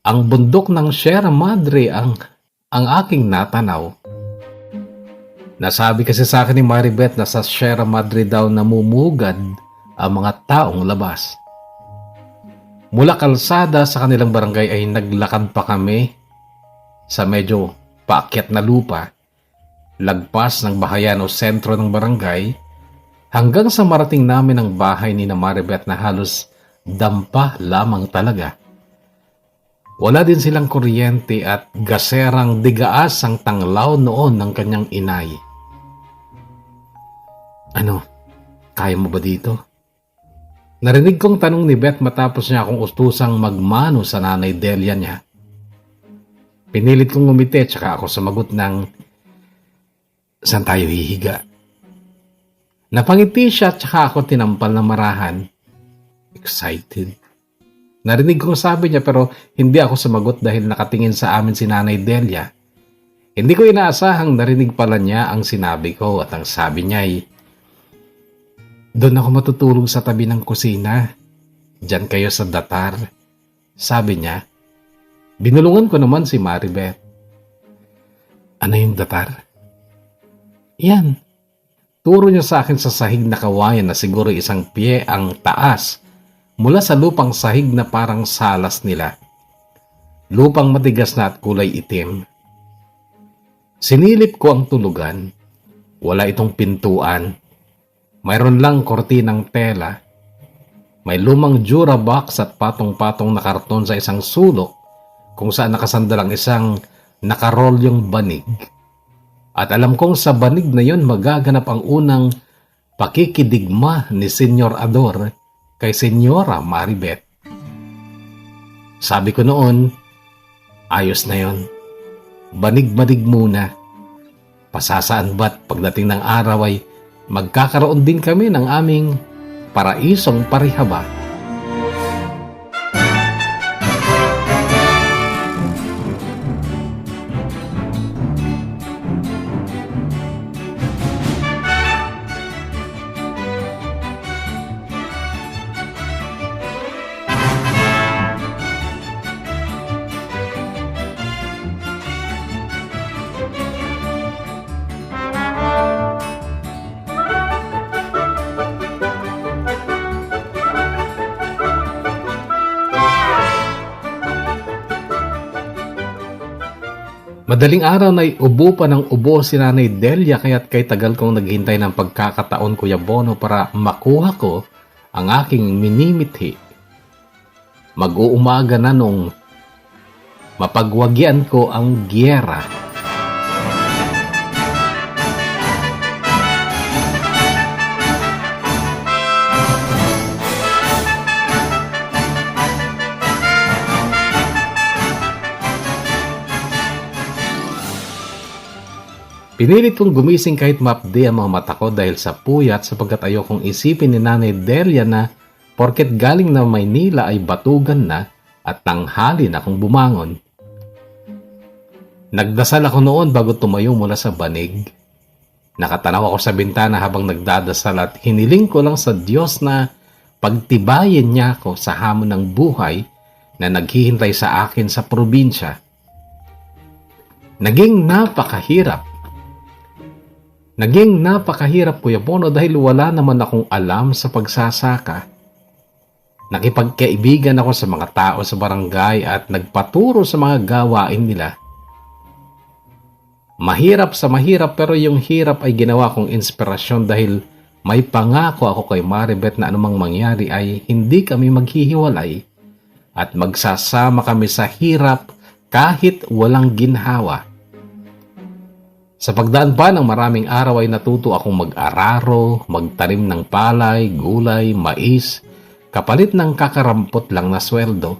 S1: ang bundok ng Sierra Madre ang aking natanaw. Nasabi kasi sa akin ni Maribeth na sa Sierra Madre daw namumugad ang mga taong labas. Mula kalsada sa kanilang barangay ay naglakad pa kami sa medyo paakyat na lupa, lagpas ng bahayan o sentro ng barangay, hanggang sa marating namin ang bahay ni na Maribeth na halos dampa lamang talaga. Wala din silang kuryente at gaserang digaas ang tanglaw noon ng kanyang inay. Ano, kaya mo ba dito? Narinig kong tanong ni Beth matapos niya akong ustusang magmano sa nanay Delia niya. Pinilit kong ngumiti tsaka ako sumagot ng, saan tayo hihiga? Napangiti siya tsaka ako tinampal na marahan. Excited. Narinig kong sabi niya pero hindi ako sumagot dahil nakatingin sa amin si Nanay Delia. Hindi ko inaasahang narinig pala niya ang sinabi ko at ang sabi niya ay, doon ako matutulog sa tabi ng kusina. Diyan kayo sa datar. Sabi niya. Binulungan ko naman si Maribeth. Ano yung datar? Yan. Turo niya sa akin sa sahig na kawayan na siguro isang pie ang taas mula sa lupang sahig na parang salas nila. Lupang matigas na at kulay itim. Sinilip ko ang tulugan. Wala itong pintuan. Mayroon lang kortinang tela. May lumang Jura box at patong-patong na karton sa isang sulok kung saan nakasandal ang isang nakarolyong banig. At alam kong sa banig na yon magaganap ang unang pakikidigma ni Senyor Ador kay Senyora Maribeth. Sabi ko noon, ayos na yon. Banig-banig muna. Pasasaan ba't pagdating ng araw ay magkakaroon din kami ng aming paraisong parihaba. Madaling araw na ubo pa ng ubo si Nanay Delia kaya't kay tagal kong naghintay ng pagkakataon, Kuya Bono, para makuha ko ang aking minimithi. Mag-uumaga na nung mapagwagyan ko ang giyera. Pinilit kong gumising kahit mapdi ang mga mata ko dahil sa puyat sapagkat ayokong isipin ni Nanay Delia na porket galing na Maynila ay batugan na at tanghali na akong bumangon. Nagdasal ako noon bago tumayo mula sa banig. Nakatanaw ako sa bintana habang nagdadasal at hiniling ko lang sa Diyos na pagtibayin niya ako sa hamon ng buhay na naghihintay sa akin sa probinsya. Naging napakahirap Kuya Bono dahil wala naman akong alam sa pagsasaka. Nakipagkaibigan ako sa mga tao sa barangay at nagpaturo sa mga gawain nila. Mahirap sa mahirap pero yung hirap ay ginawa kong inspirasyon dahil may pangako ako kay Maribeth na anumang mangyari ay hindi kami maghihiwalay at magsasama kami sa hirap kahit walang ginhawa. Sa pagdaan pa ng maraming araw ay natuto akong mag-araro, magtanim ng palay, gulay, mais, kapalit ng kakarampot lang na sweldo.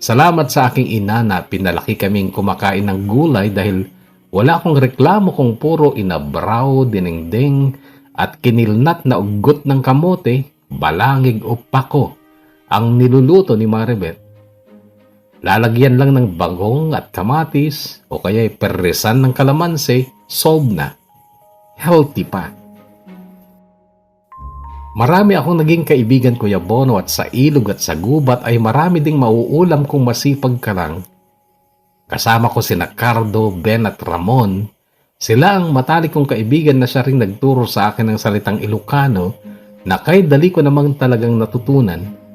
S1: Salamat sa aking ina na pinalaki kaming kumakain ng gulay dahil wala akong reklamo kung puro inabraw, dinengdeng at kinilnat na ugot ng kamote, balangig o pako ang niluluto ni Maribeth. Lalagyan lang ng bagong at kamatis o kaya perresan ng kalamansi, solve na. Healthy pa. Marami akong naging kaibigan Kuya Bono at sa ilog at sa gubat ay marami ding mauulam kung masipag ka lang. Kasama ko sina Cardo, Ben at Ramon. Sila ang matalik kong kaibigan na siya ring nagturo sa akin ng salitang Ilocano na kahit dali ko namang talagang natutunan.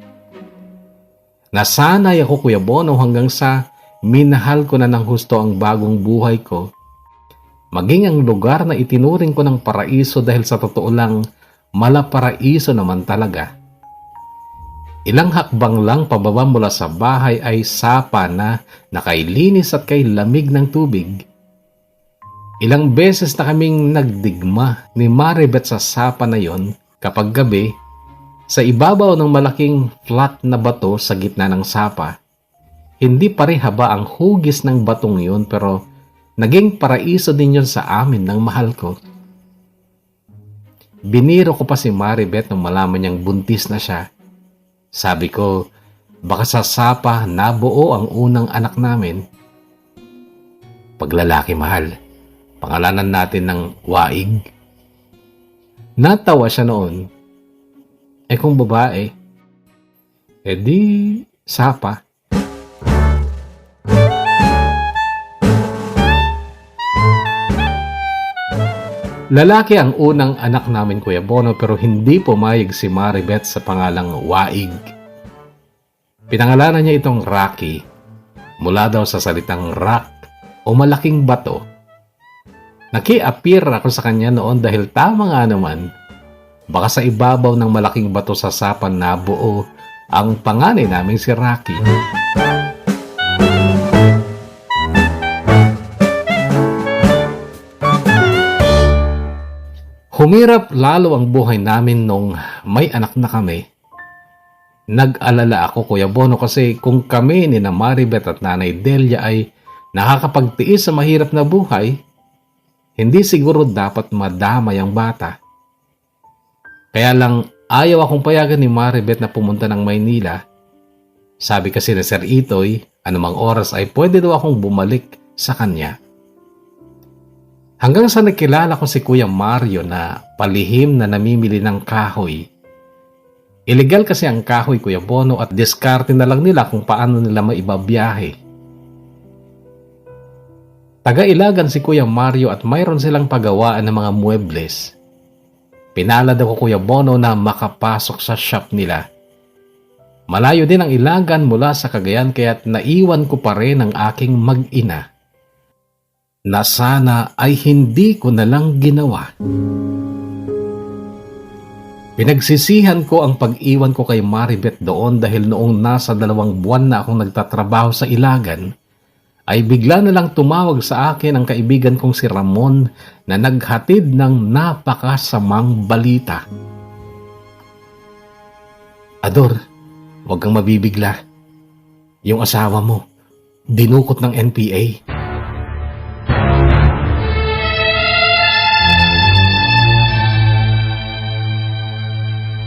S1: Nasanay ako Kuya Bono hanggang sa minahal ko na ng husto ang bagong buhay ko. Maging ang lugar na itinuring ko ng paraiso dahil sa totoo lang, malaparaiso naman talaga. Ilang hakbang lang pababa mula sa bahay ay sapa na nakailinis at kay lamig ng tubig. Ilang beses na kaming nagdigma ni Maribeth sa sapa na yon kapag gabi, sa ibabaw ng malaking flat na bato sa gitna ng sapa. Hindi parehaba ang hugis ng batong yun pero naging paraiso din yun sa amin ng mahal ko. Biniro ko pa si Maribeth nung malaman niyang buntis na siya. Sabi ko, baka sa sapa nabuo ang unang anak namin. Paglalaki mahal, pangalanan natin ng Waig. Natawa siya noon. Kung babae, di sapa. Lalaki ang unang anak namin Kuya Bono pero hindi pumayag si Maribeth sa pangalang Waig. Pinangalanan niya itong Rocky mula daw sa salitang rock o malaking bato. Naki-appear ako sa kanya noon dahil tama nga naman. Baka sa ibabaw ng malaking bato sa sapan na buo ang panganay naming si Rocky. Humirap lalo ang buhay namin nung may anak na kami. Nag-alala ako Kuya Bono kasi kung kami ni na Maribeth at Nanay Delia ay nakakapagtiis sa mahirap na buhay, hindi siguro dapat madamay ang bata. Kaya lang ayaw akong payagan ni Maribeth na pumunta ng Maynila. Sabi kasi ni Sir Itoy, anumang oras ay pwede daw akong bumalik sa kanya. Hanggang sa nakilala ko si Kuya Mario na palihim na namimili ng kahoy. Illegal kasi ang kahoy Kuya Bono at diskarte na lang nila kung paano nila maibabiyahe. Taga-Ilagan si Kuya Mario at mayroon silang pagawaan ng mga muebles. Pinalad ako Kuya Bono na makapasok sa shop nila. Malayo din ang Ilagan mula sa Cagayan kaya't naiwan ko pa rin ang aking mag-ina. Na sana ay hindi ko na lang ginawa. Pinagsisihan ko ang pag-iwan ko kay Maribeth doon dahil noong nasa 2 buwan na akong nagtatrabaho sa Ilagan, ay bigla na lang tumawag sa akin ang kaibigan kong si Ramon na naghatid ng napakasamang balita. Ador, huwag kang mabibigla. Yung asawa mo, dinukot ng NPA.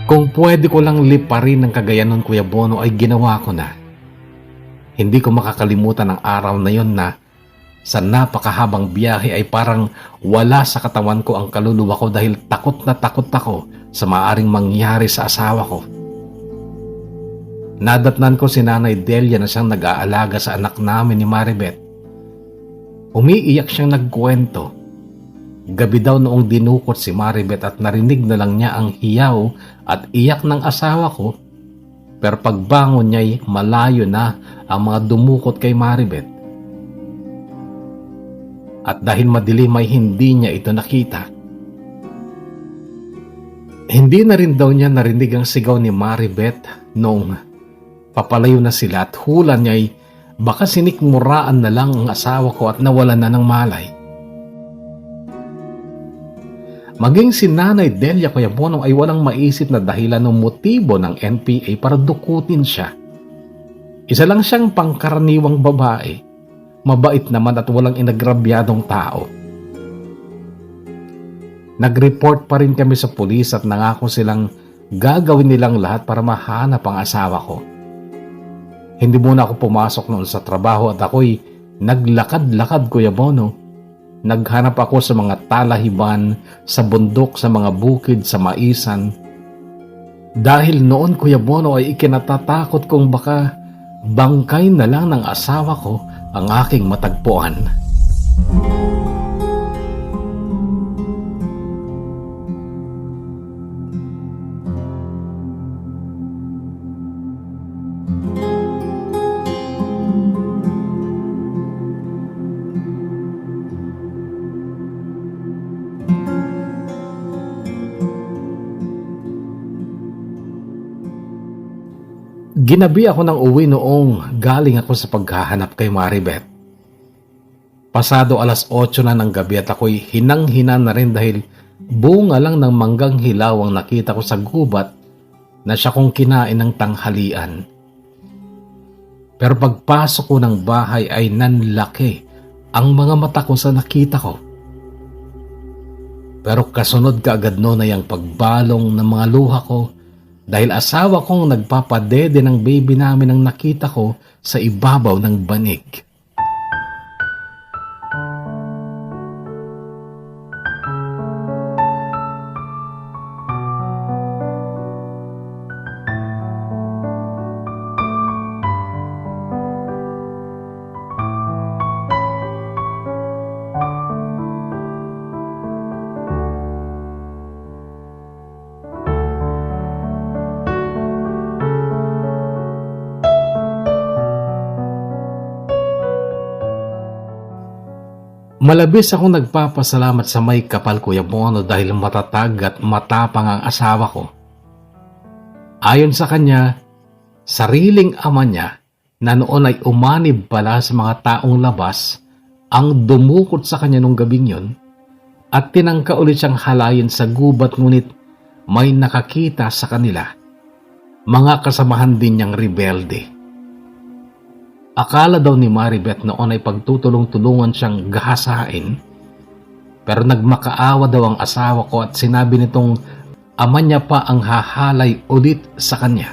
S1: Kung pwede ko lang liparin ng kagayanon, Kuya Bono, ay ginawa ko na. Hindi ko makakalimutan ang araw na yon na sa napakahabang biyahe ay parang wala sa katawan ko ang kaluluwa ko dahil takot na takot ako sa maaring mangyari sa asawa ko. Nadatnan ko si Nanay Delia na siyang nag-aalaga sa anak namin ni Maribeth. Umiiyak siyang nagkwento. Gabi daw noong dinukot si Maribeth at narinig na lang niya ang hiyaw at iyak ng asawa ko, pero pagbangon niya'y malayo na ang mga dumukot kay Maribeth. At dahil madilim ay hindi niya ito nakita. Hindi na rin daw niya narinig ang sigaw ni Maribeth noong papalayo na sila at hula niya'y baka sinikmuraan na lang ang asawa ko at nawalan na ng malay. Maging si Nanay Delia, Kuya Bono, ay walang maisip na dahilan o motibo ng NPA para dukutin siya. Isa lang siyang pangkaraniwang babae, mabait naman at walang inagrabyadong tao. Nag-report pa rin kami sa pulis at nangako silang gagawin nilang lahat para mahanap ang asawa ko. Hindi muna ako pumasok noon sa trabaho at ako'y naglakad-lakad, Kuya Bono. Naghanap ako sa mga talahiban, sa bundok, sa mga bukid, sa maisan. Dahil noon, Kuya Bono, ay ikinatatakot kong baka bangkay na lang ng asawa ko ang aking matagpuan. Ginabi ako ng uwi noong galing ako sa paghahanap kay Maribeth. Pasado 8:00 na ng gabi at ako'y hinang-hina na rin dahil bunga lang ng manggang hilaw ang nakita ko sa gubat na siya kong kinain ng tanghalian. Pero pagpasok ko ng bahay ay nanlaki ang mga mata ko sa nakita ko. Pero kasunod kaagad noon ay ang pagbalong ng mga luha ko dahil asawa kong nagpapadede ng baby namin ang nakita ko sa ibabaw ng banig. Malabis akong nagpapasalamat sa may kapal, Kuya Bono, dahil matatag at matapang ang asawa ko. Ayon sa kanya, sariling ama niya na noon ay umanib pala sa mga taong labas ang dumukot sa kanya nung gabing yun at tinangka ulit siyang halayin sa gubat, ngunit may nakakita sa kanila. Mga kasamahan din niyang rebelde. Akala daw ni Maribeth noon ay pagtutulong-tulungan siyang gahasain, pero nagmakaawa daw ang asawa ko at sinabi nitong ama niya pa ang hahalay ulit sa kanya.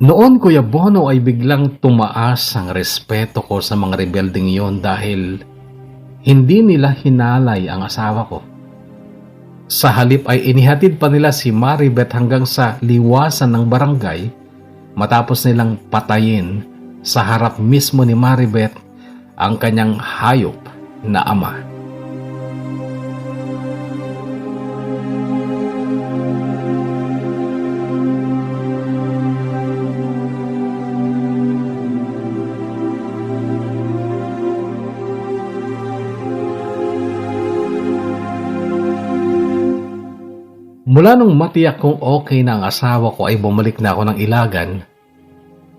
S1: Noon, Kuya Bono, ay biglang tumaas ang respeto ko sa mga rebeldeng iyon dahil hindi nila hinalay ang asawa ko. Sa halip ay inihatid pa nila si Maribeth hanggang sa liwasan ng barangay matapos nilang patayin sa harap mismo ni Maribeth ang kanyang hayop na ama. Mula nung matiyak kong okay na ang asawa ko ay bumalik na ako ng Ilagan.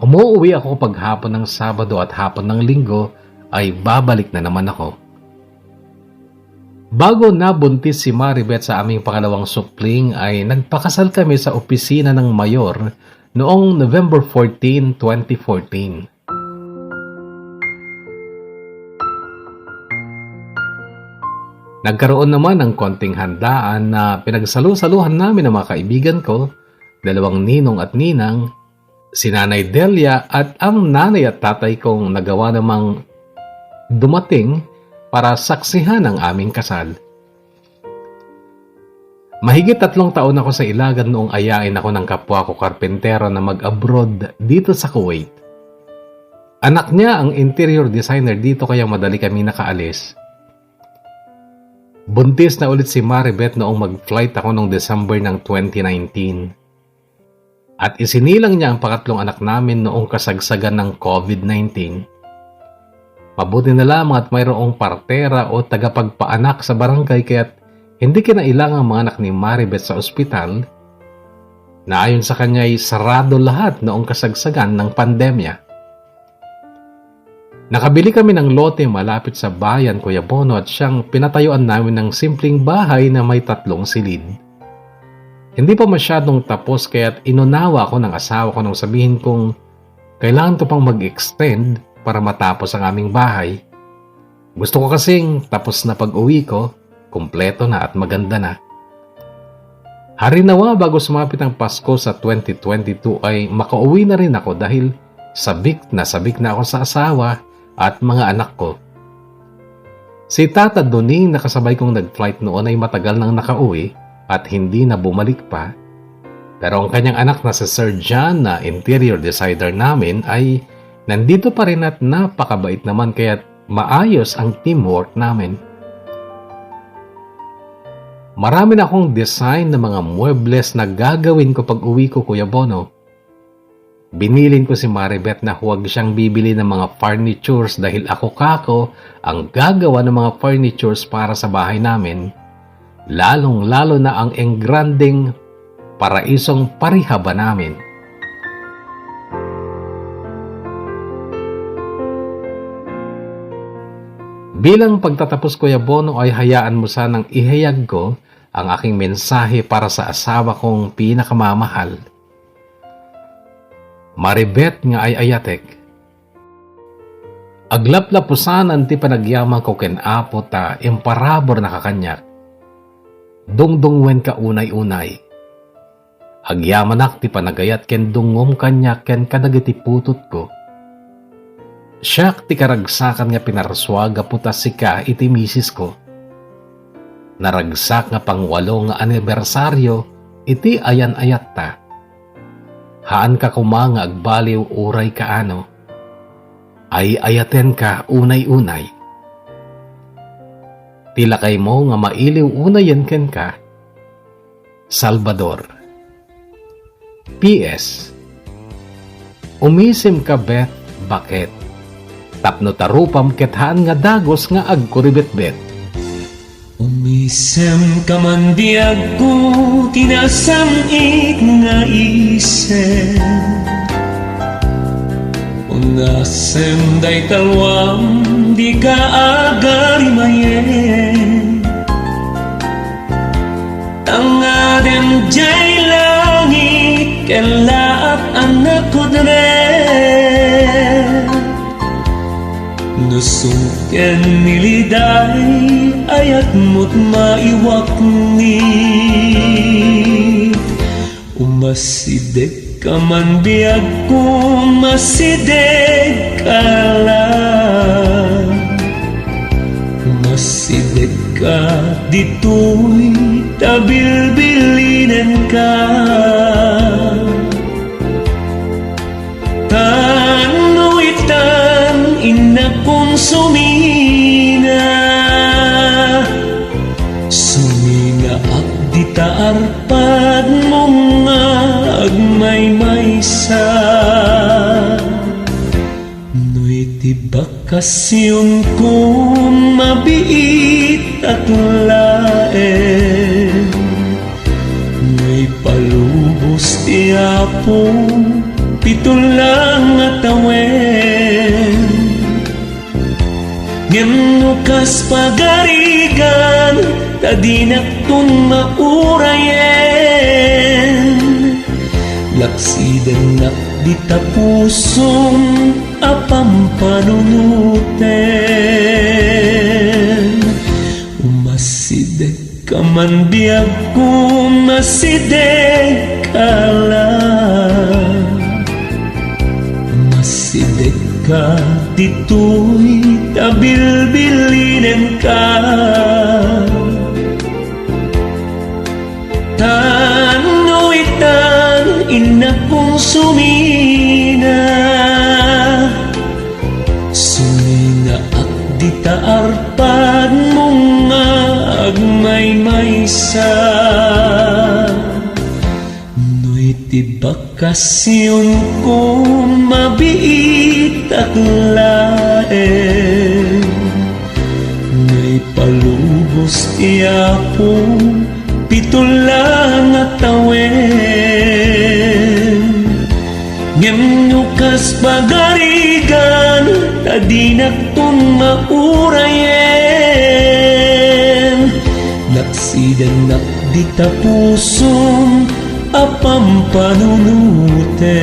S1: Umuwi ako pag hapon ng Sabado at hapon ng Linggo ay babalik na naman ako. Bago nabuntis si Maribeth sa aming pangalawang supling ay nagpakasal kami sa opisina ng mayor noong November 14, 2014. Nagkaroon naman ng konting handaan na pinagsalu-saluhan namin ng mga kaibigan ko, dalawang ninong at ninang, si Nanay Delia at ang nanay at tatay kong nagawa namang dumating para saksihan ang aming kasal. Mahigit 3 taon ako sa Ilagan noong ayain ako ng kapwa ko karpentero na mag-abroad dito sa Kuwait. Anak niya ang interior designer dito kaya madali kami nakaalis. Buntis na ulit si Maribeth noong mag-flight ako noong December ng 2019. At isinilang niya ang pangatlong anak namin noong kasagsagan ng COVID-19. Mabuti na lamang at mayroong partera o tagapagpaanak sa barangay kaya't hindi kinailangang mga anak ni Maribeth sa ospital na ayon sa kanya ay sarado lahat noong kasagsagan ng pandemya. Nakabili kami ng lote malapit sa bayan Kuya Bono at siyang pinatayuan namin ng simpleng bahay na may 3 silid. Hindi pa masyadong tapos kaya't inunawa ko ng asawa ko nang sabihin kong kailangan ko pang mag-extend para matapos ang aming bahay. Gusto ko kasing tapos na pag-uwi ko, kumpleto na at maganda na. Harinawa bago sumapit ang Pasko sa 2022 ay makauwi na rin ako dahil sabik na ako sa asawa at mga anak ko. Si Tata Doning na kasabay kong nag-flight noon ay matagal nang nakauwi at hindi na bumalik pa. Pero ang kanyang anak na si Sir John na interior designer namin ay nandito pa rin at napakabait naman kaya't maayos ang teamwork namin. Marami na akong design ng mga muebles na gagawin ko pag uwi ko Kuya Bono. Binilin ko si Maribeth na huwag siyang bibili ng mga furnitures dahil ako ang gagawa ng mga furnitures para sa bahay namin. Lalong-lalo na ang engranding paraisong parihaba namin. Bilang pagtatapos Kuya Bono ay hayaan mo sanang ihayag ko ang aking mensahe para sa asawa kong pinakamamahal. Maribeth nga ay ayatek. Aglap-lapusanan ti panagyaman ko ken apo ta imparabor na kakanyak. Dungdungwen ka unay-unay. Agyamanak ti panagayat ken dungom kanyak ken kadagiti putot ko. Siyak ti karagsakan nga pinarswaga putas sika iti misis ko. Naragsak nga pang-8 nga anibersaryo iti ayan-ayat ta. Haan ka kuma nga agbaliw uray kaano. Ay ayaten ka unay-unay. Tilakay mo nga mailiw unayen ken ka. Salvador. P.S. Umisim ka Beth bakit? Tapno tarupam kethaan nga dagos nga agkuribet-bet.
S2: Umisem ka man diag ko, tinasamit nga isem. Unasem day talwam, di ka agarimayen. Tangadem jay langit, kelaap anak ko dren. Nusungken niliday, ayat mo't maiwak ni. Umasideg ka man biyag ko, masideg ka lang. Umasideg ka dito'y tabilbilinen ka. Tanuitan ina kong sumina. Sumina at ditaarpad mong nga agmay-maysa. No'y tibakasyon ko mabiit at laen. pito lang at awen. Ngem kas pagarigan, tadinak tun maurayen. Laksiden nak di tapusong apam panunuten. Umasidek ka man biyag kung masidek ka lang. Masidek ka dito'y tabilbilinen ka. Tano'y ina kong sumina. Sumina at di taarpad mong agmay-maysa. No'y tibakasyon ko mabiit at laen. No'y palubos iyapo, pito lang at awen. Ngem nukas pagarigan, tadinak tun maurayen. Laksiden nak di tapusong apam panunuten.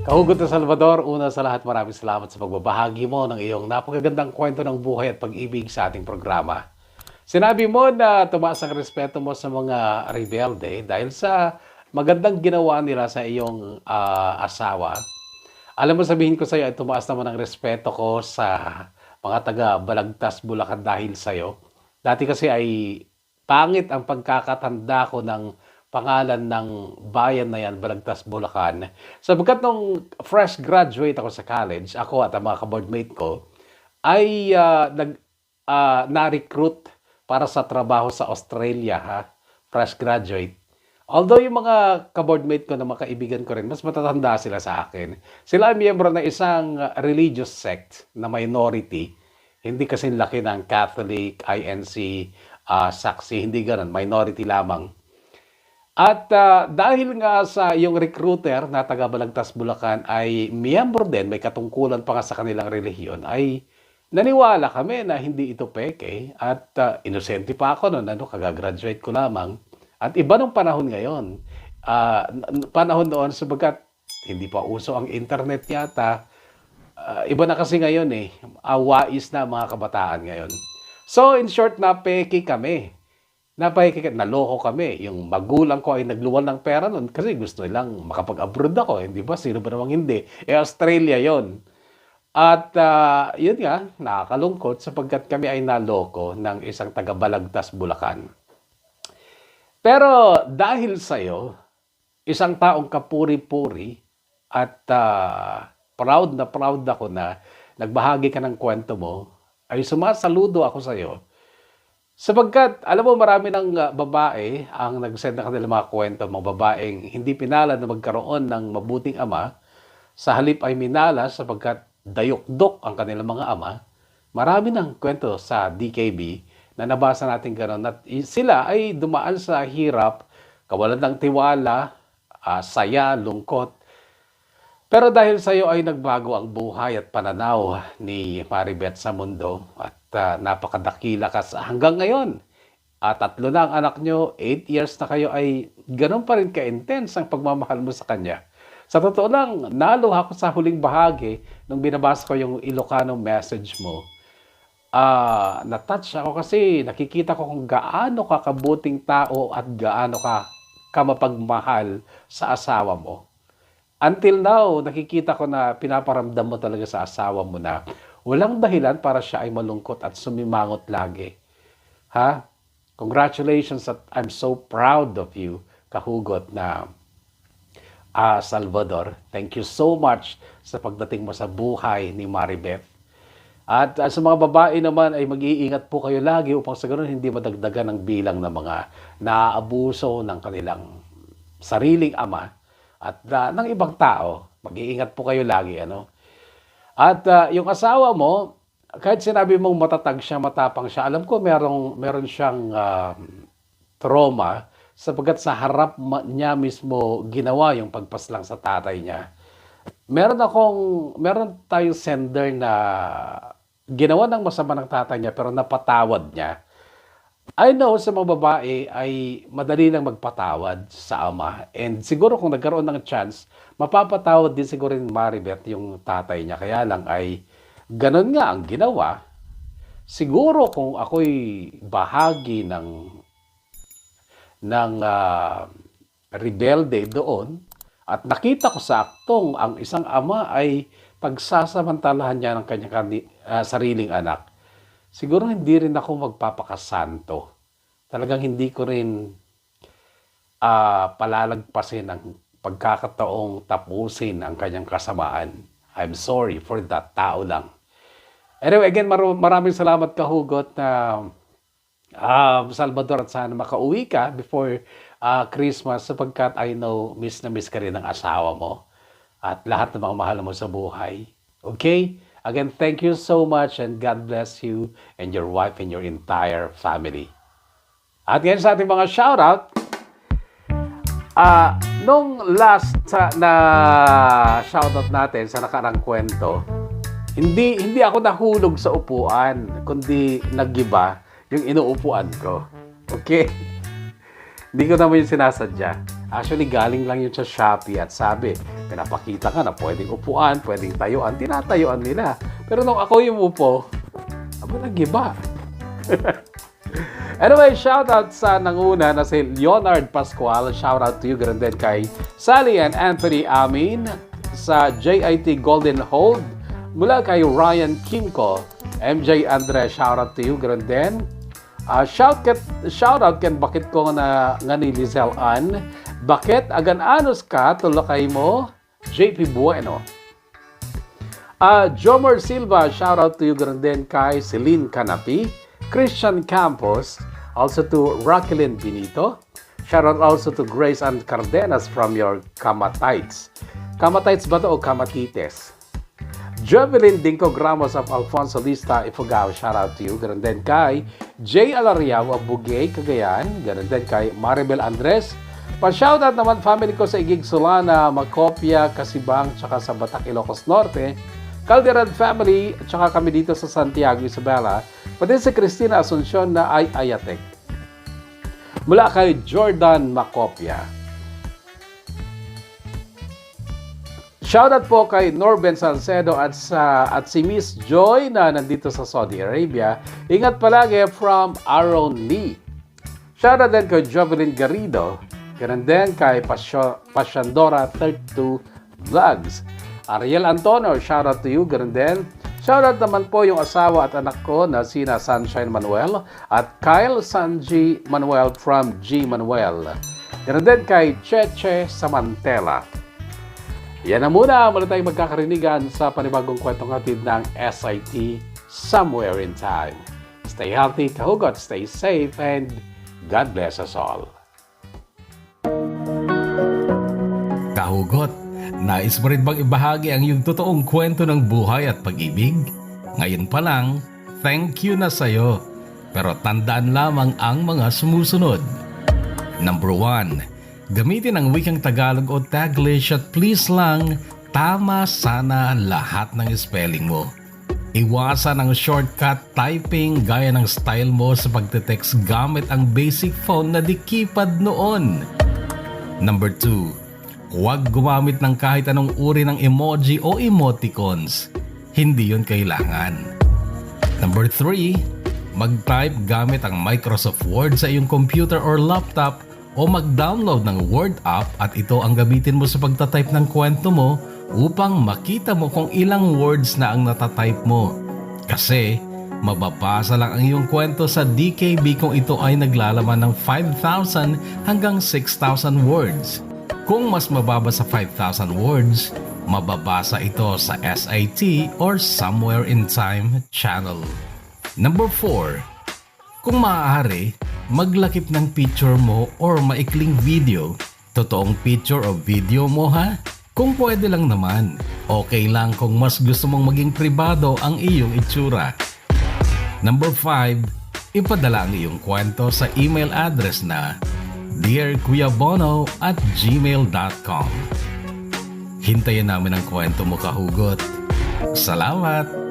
S1: Kahugot na Salvador, una sa lahat maraming salamat sa pagbabahagi mo ng iyong napakagandang kwento ng buhay at pag-ibig sa ating programa. Sinabi mo na tumaas ang respeto mo sa mga rebelde dahil sa magandang ginawa nila sa iyong asawa. Alam mo, sabihin ko sa iyo ay tumaas naman ang respeto ko sa mga taga Balagtas, Bulacan dahil sa iyo. Dati kasi ay pangit ang pagkakatanda ko ng pangalan ng bayan na yan, Balagtas, Bulacan. Sapagkat nung fresh graduate ako sa college, ako at ang mga kaboardmate ko, ay na-recruit para sa trabaho sa Australia, fresh graduate. Although yung mga kaboardmate ko na mga kaibigan ko rin, mas matatanda sila sa akin. Sila ay miyembro ng isang religious sect na minority. Hindi kasi laki ng Catholic, INC, Saksi, hindi ganun, minority lamang. At dahil nga sa yung recruiter na taga Balagtas, Bulacan ay miyembro din, may katungkulan pa nga sa kanilang relihiyon, ay naniwala kami na hindi ito peke at inosente pa ako noon, kagagraduate ko lamang. At iba nung panahon ngayon. Panahon noon sabagat hindi pa uso ang internet yata. Iba na kasi ngayon wais na mga kabataan ngayon. So in short, napeke kami. Naloko kami. Yung magulang ko ay nagluwal ng pera noon kasi gusto nilang makapag-abroad ako. Hindi ba? Sino ba namang hindi? Australia yon. At yun nga, nakakalungkot sapagkat kami ay naloko ng isang taga Balagtas, Bulacan. Pero dahil sa'yo, isang taong kapuri-puri at proud ako na nagbahagi ka ng kwento mo, ay sumasaludo ako sa'yo. Sapagkat, alam mo, marami ng babae ang nag-send na kanilang mga kwento, mga babaeng hindi pinalad na magkaroon ng mabuting ama, sa halip ay minala sapagkat dayok-dok ang kanilang mga ama. Marami ng kwento sa DKB na nabasa natin gano'n. At sila ay dumaan sa hirap, kawalan ng tiwala, saya, lungkot. Pero dahil sa iyo ay nagbago ang buhay at pananaw ni Maribeth sa mundo at napakadakila ka hanggang ngayon. At 3 na ang anak nyo, 8 years na kayo ay gano'n pa rin ka-intense ang pagmamahal mo sa kanya. Sa totoo lang, naluha ako sa huling bahagi nung binabasa ko yung Ilocano message mo. Na-touch ako kasi nakikita ko kung gaano ka kabuting tao at gaano ka kamapagmahal sa asawa mo. Until now, nakikita ko na pinaparamdam mo talaga sa asawa mo na walang dahilan para siya ay malungkot at sumimangot lagi. Congratulations at I'm so proud of you, kahugot na Salvador. Thank you so much sa pagdating mo sa buhay ni Maribeth. At sa mga babae naman ay mag-iingat po kayo lagi upang sa ganoon hindi madagdagan ang bilang ng mga naaabuso ng kanilang sariling ama at ng ibang tao. Mag-iingat po kayo lagi. At yung asawa mo, kahit sinabi mong matatag siya, matapang siya, alam ko meron siyang trauma sapagkat sa harap niya mismo ginawa yung pagpaslang sa tatay niya. Meron tayong sender na ginawa ng masama ng tatay niya pero napatawad niya. I know sa mga babae ay madali lang magpatawad sa ama. And siguro kung nagkaroon ng chance, mapapatawad din siguro ni Maribeth yung tatay niya. Kaya lang ay ganun nga ang ginawa. Siguro kung ako'y bahagi ng rebelde doon at nakita ko sa aktong ang isang ama ay pagsasamantalahan niya ng kanyang sariling anak, siguro hindi rin ako magpapakasanto. Talagang hindi ko rin palalagpasin ang pagkakataong tapusin ang kanyang kasamaan. I'm sorry for that, tao lang. Anyway, again, maraming salamat kahugot na Salvador, at sana makauwi ka before Christmas sapagkat I know miss na miss ka rin ng asawa mo at lahat ng mga mahal mo sa buhay. Okay? Again, thank you so much and God bless you and your wife and your entire family. At ngayon sa ating mga shoutout, nung last na shoutout natin sa nakarang kwento, hindi ako nahulog sa upuan, kundi naggiba yung inuupuan ko. Okay? Hindi ko naman yung sinasadya. Actually, galing lang yun sa Shopee at sabi, pinapakita ka na pwedeng upuan, pwedeng tayuan, tinatayuan nila. Pero nung ako yung upo, nag-iba. Anyway, shoutout sa nanguna na si Leonard Pascual. Shoutout to you, ganun din kay Sally and Anthony Amin sa JIT Golden Hold. Mula kay Ryan Kimco, MJ Andres, shoutout to you, ganun din. Shoutout ken bakit ko nga ni Lizelle Ann. Bakit agan-anos ka tulakay mo? JP Bueno. Jomer Silva, shoutout to you ganun din kay Celine Canapi. Christian Campos, also to Raquelin Benito. Shoutout also to Grace Ann Cardenas from your Kamatites. Kamatites ba to o Kamatites? Jovelyn Dinko Gramos of Alfonso Lista, Ifugao, shoutout to you. Ganun din kay Jay Alariao of Bugay, Cagayan. Ganun din kay Maribel Andres. Pa-shoutout naman family ko sa Igig Solana, Macopia, Casibang, tsaka sa Batac, Ilocos Norte. Calderon family, tsaka kami dito sa Santiago, Isabela. Pati si Cristina Asuncion na ay Ayatek. Mula kay Jordan Macopia. Shoutout po kay Norben Salcedo at si Miss Joy na nandito sa Saudi Arabia. Ingat palagi from Aaron Lee. Shoutout din kay Jovelyn Garrido. Ganun din kay Pasyandora 32 Vlogs. Ariel Antonio, shoutout to you. Ganun din. Shoutout naman po yung asawa at anak ko na sina Sunshine Manuel at Kyle Sanji Manuel from G Manuel. Ganun din kay Cheche Samantela. Yan na muna. Mula tayong magkakarinigan sa panibagong kwentong hatid ng SIT Somewhere in Time. Stay healthy, kahugot, stay safe, and God bless us all.
S4: Kahugot, nais mo rin bang ibahagi ang iyong totoong kwento ng buhay at pag-ibig? Ngayon pa lang, thank you na sa'yo. Pero tandaan lamang ang mga sumusunod. Number 1. Gamitin ang wikang Tagalog o Taglish at please lang, tama sana lahat ng spelling mo. Iwasan ang shortcut typing gaya ng style mo sa pagte-text gamit ang basic phone na di keypad noon. Number 2. Huwag gumamit ng kahit anong uri ng emoji o emoticons. Hindi yon kailangan. Number 3. Mag-type gamit ang Microsoft Word sa iyong computer or laptop o mag-download ng Word app at ito ang gamitin mo sa pagtatype ng kwento mo upang makita mo kung ilang words na ang natatype mo. Kasi mababasa lang ang iyong kwento sa DKB kung ito ay naglalaman ng 5,000 hanggang 6,000 words. Kung mas mababa sa 5,000 words, mababasa ito sa SIT or Somewhere in Time channel. Number 4. Kung maaari, maglakip ng picture mo or maikling video. Totoong picture o video mo ha? Kung pwede lang naman. Okay lang kung mas gusto mong maging pribado ang iyong itsura. Number 5. ipadala ang iyong kwento sa email address na dearkuyabono@gmail.com. Hintayin namin ang kwento mo, kahugot. Salamat!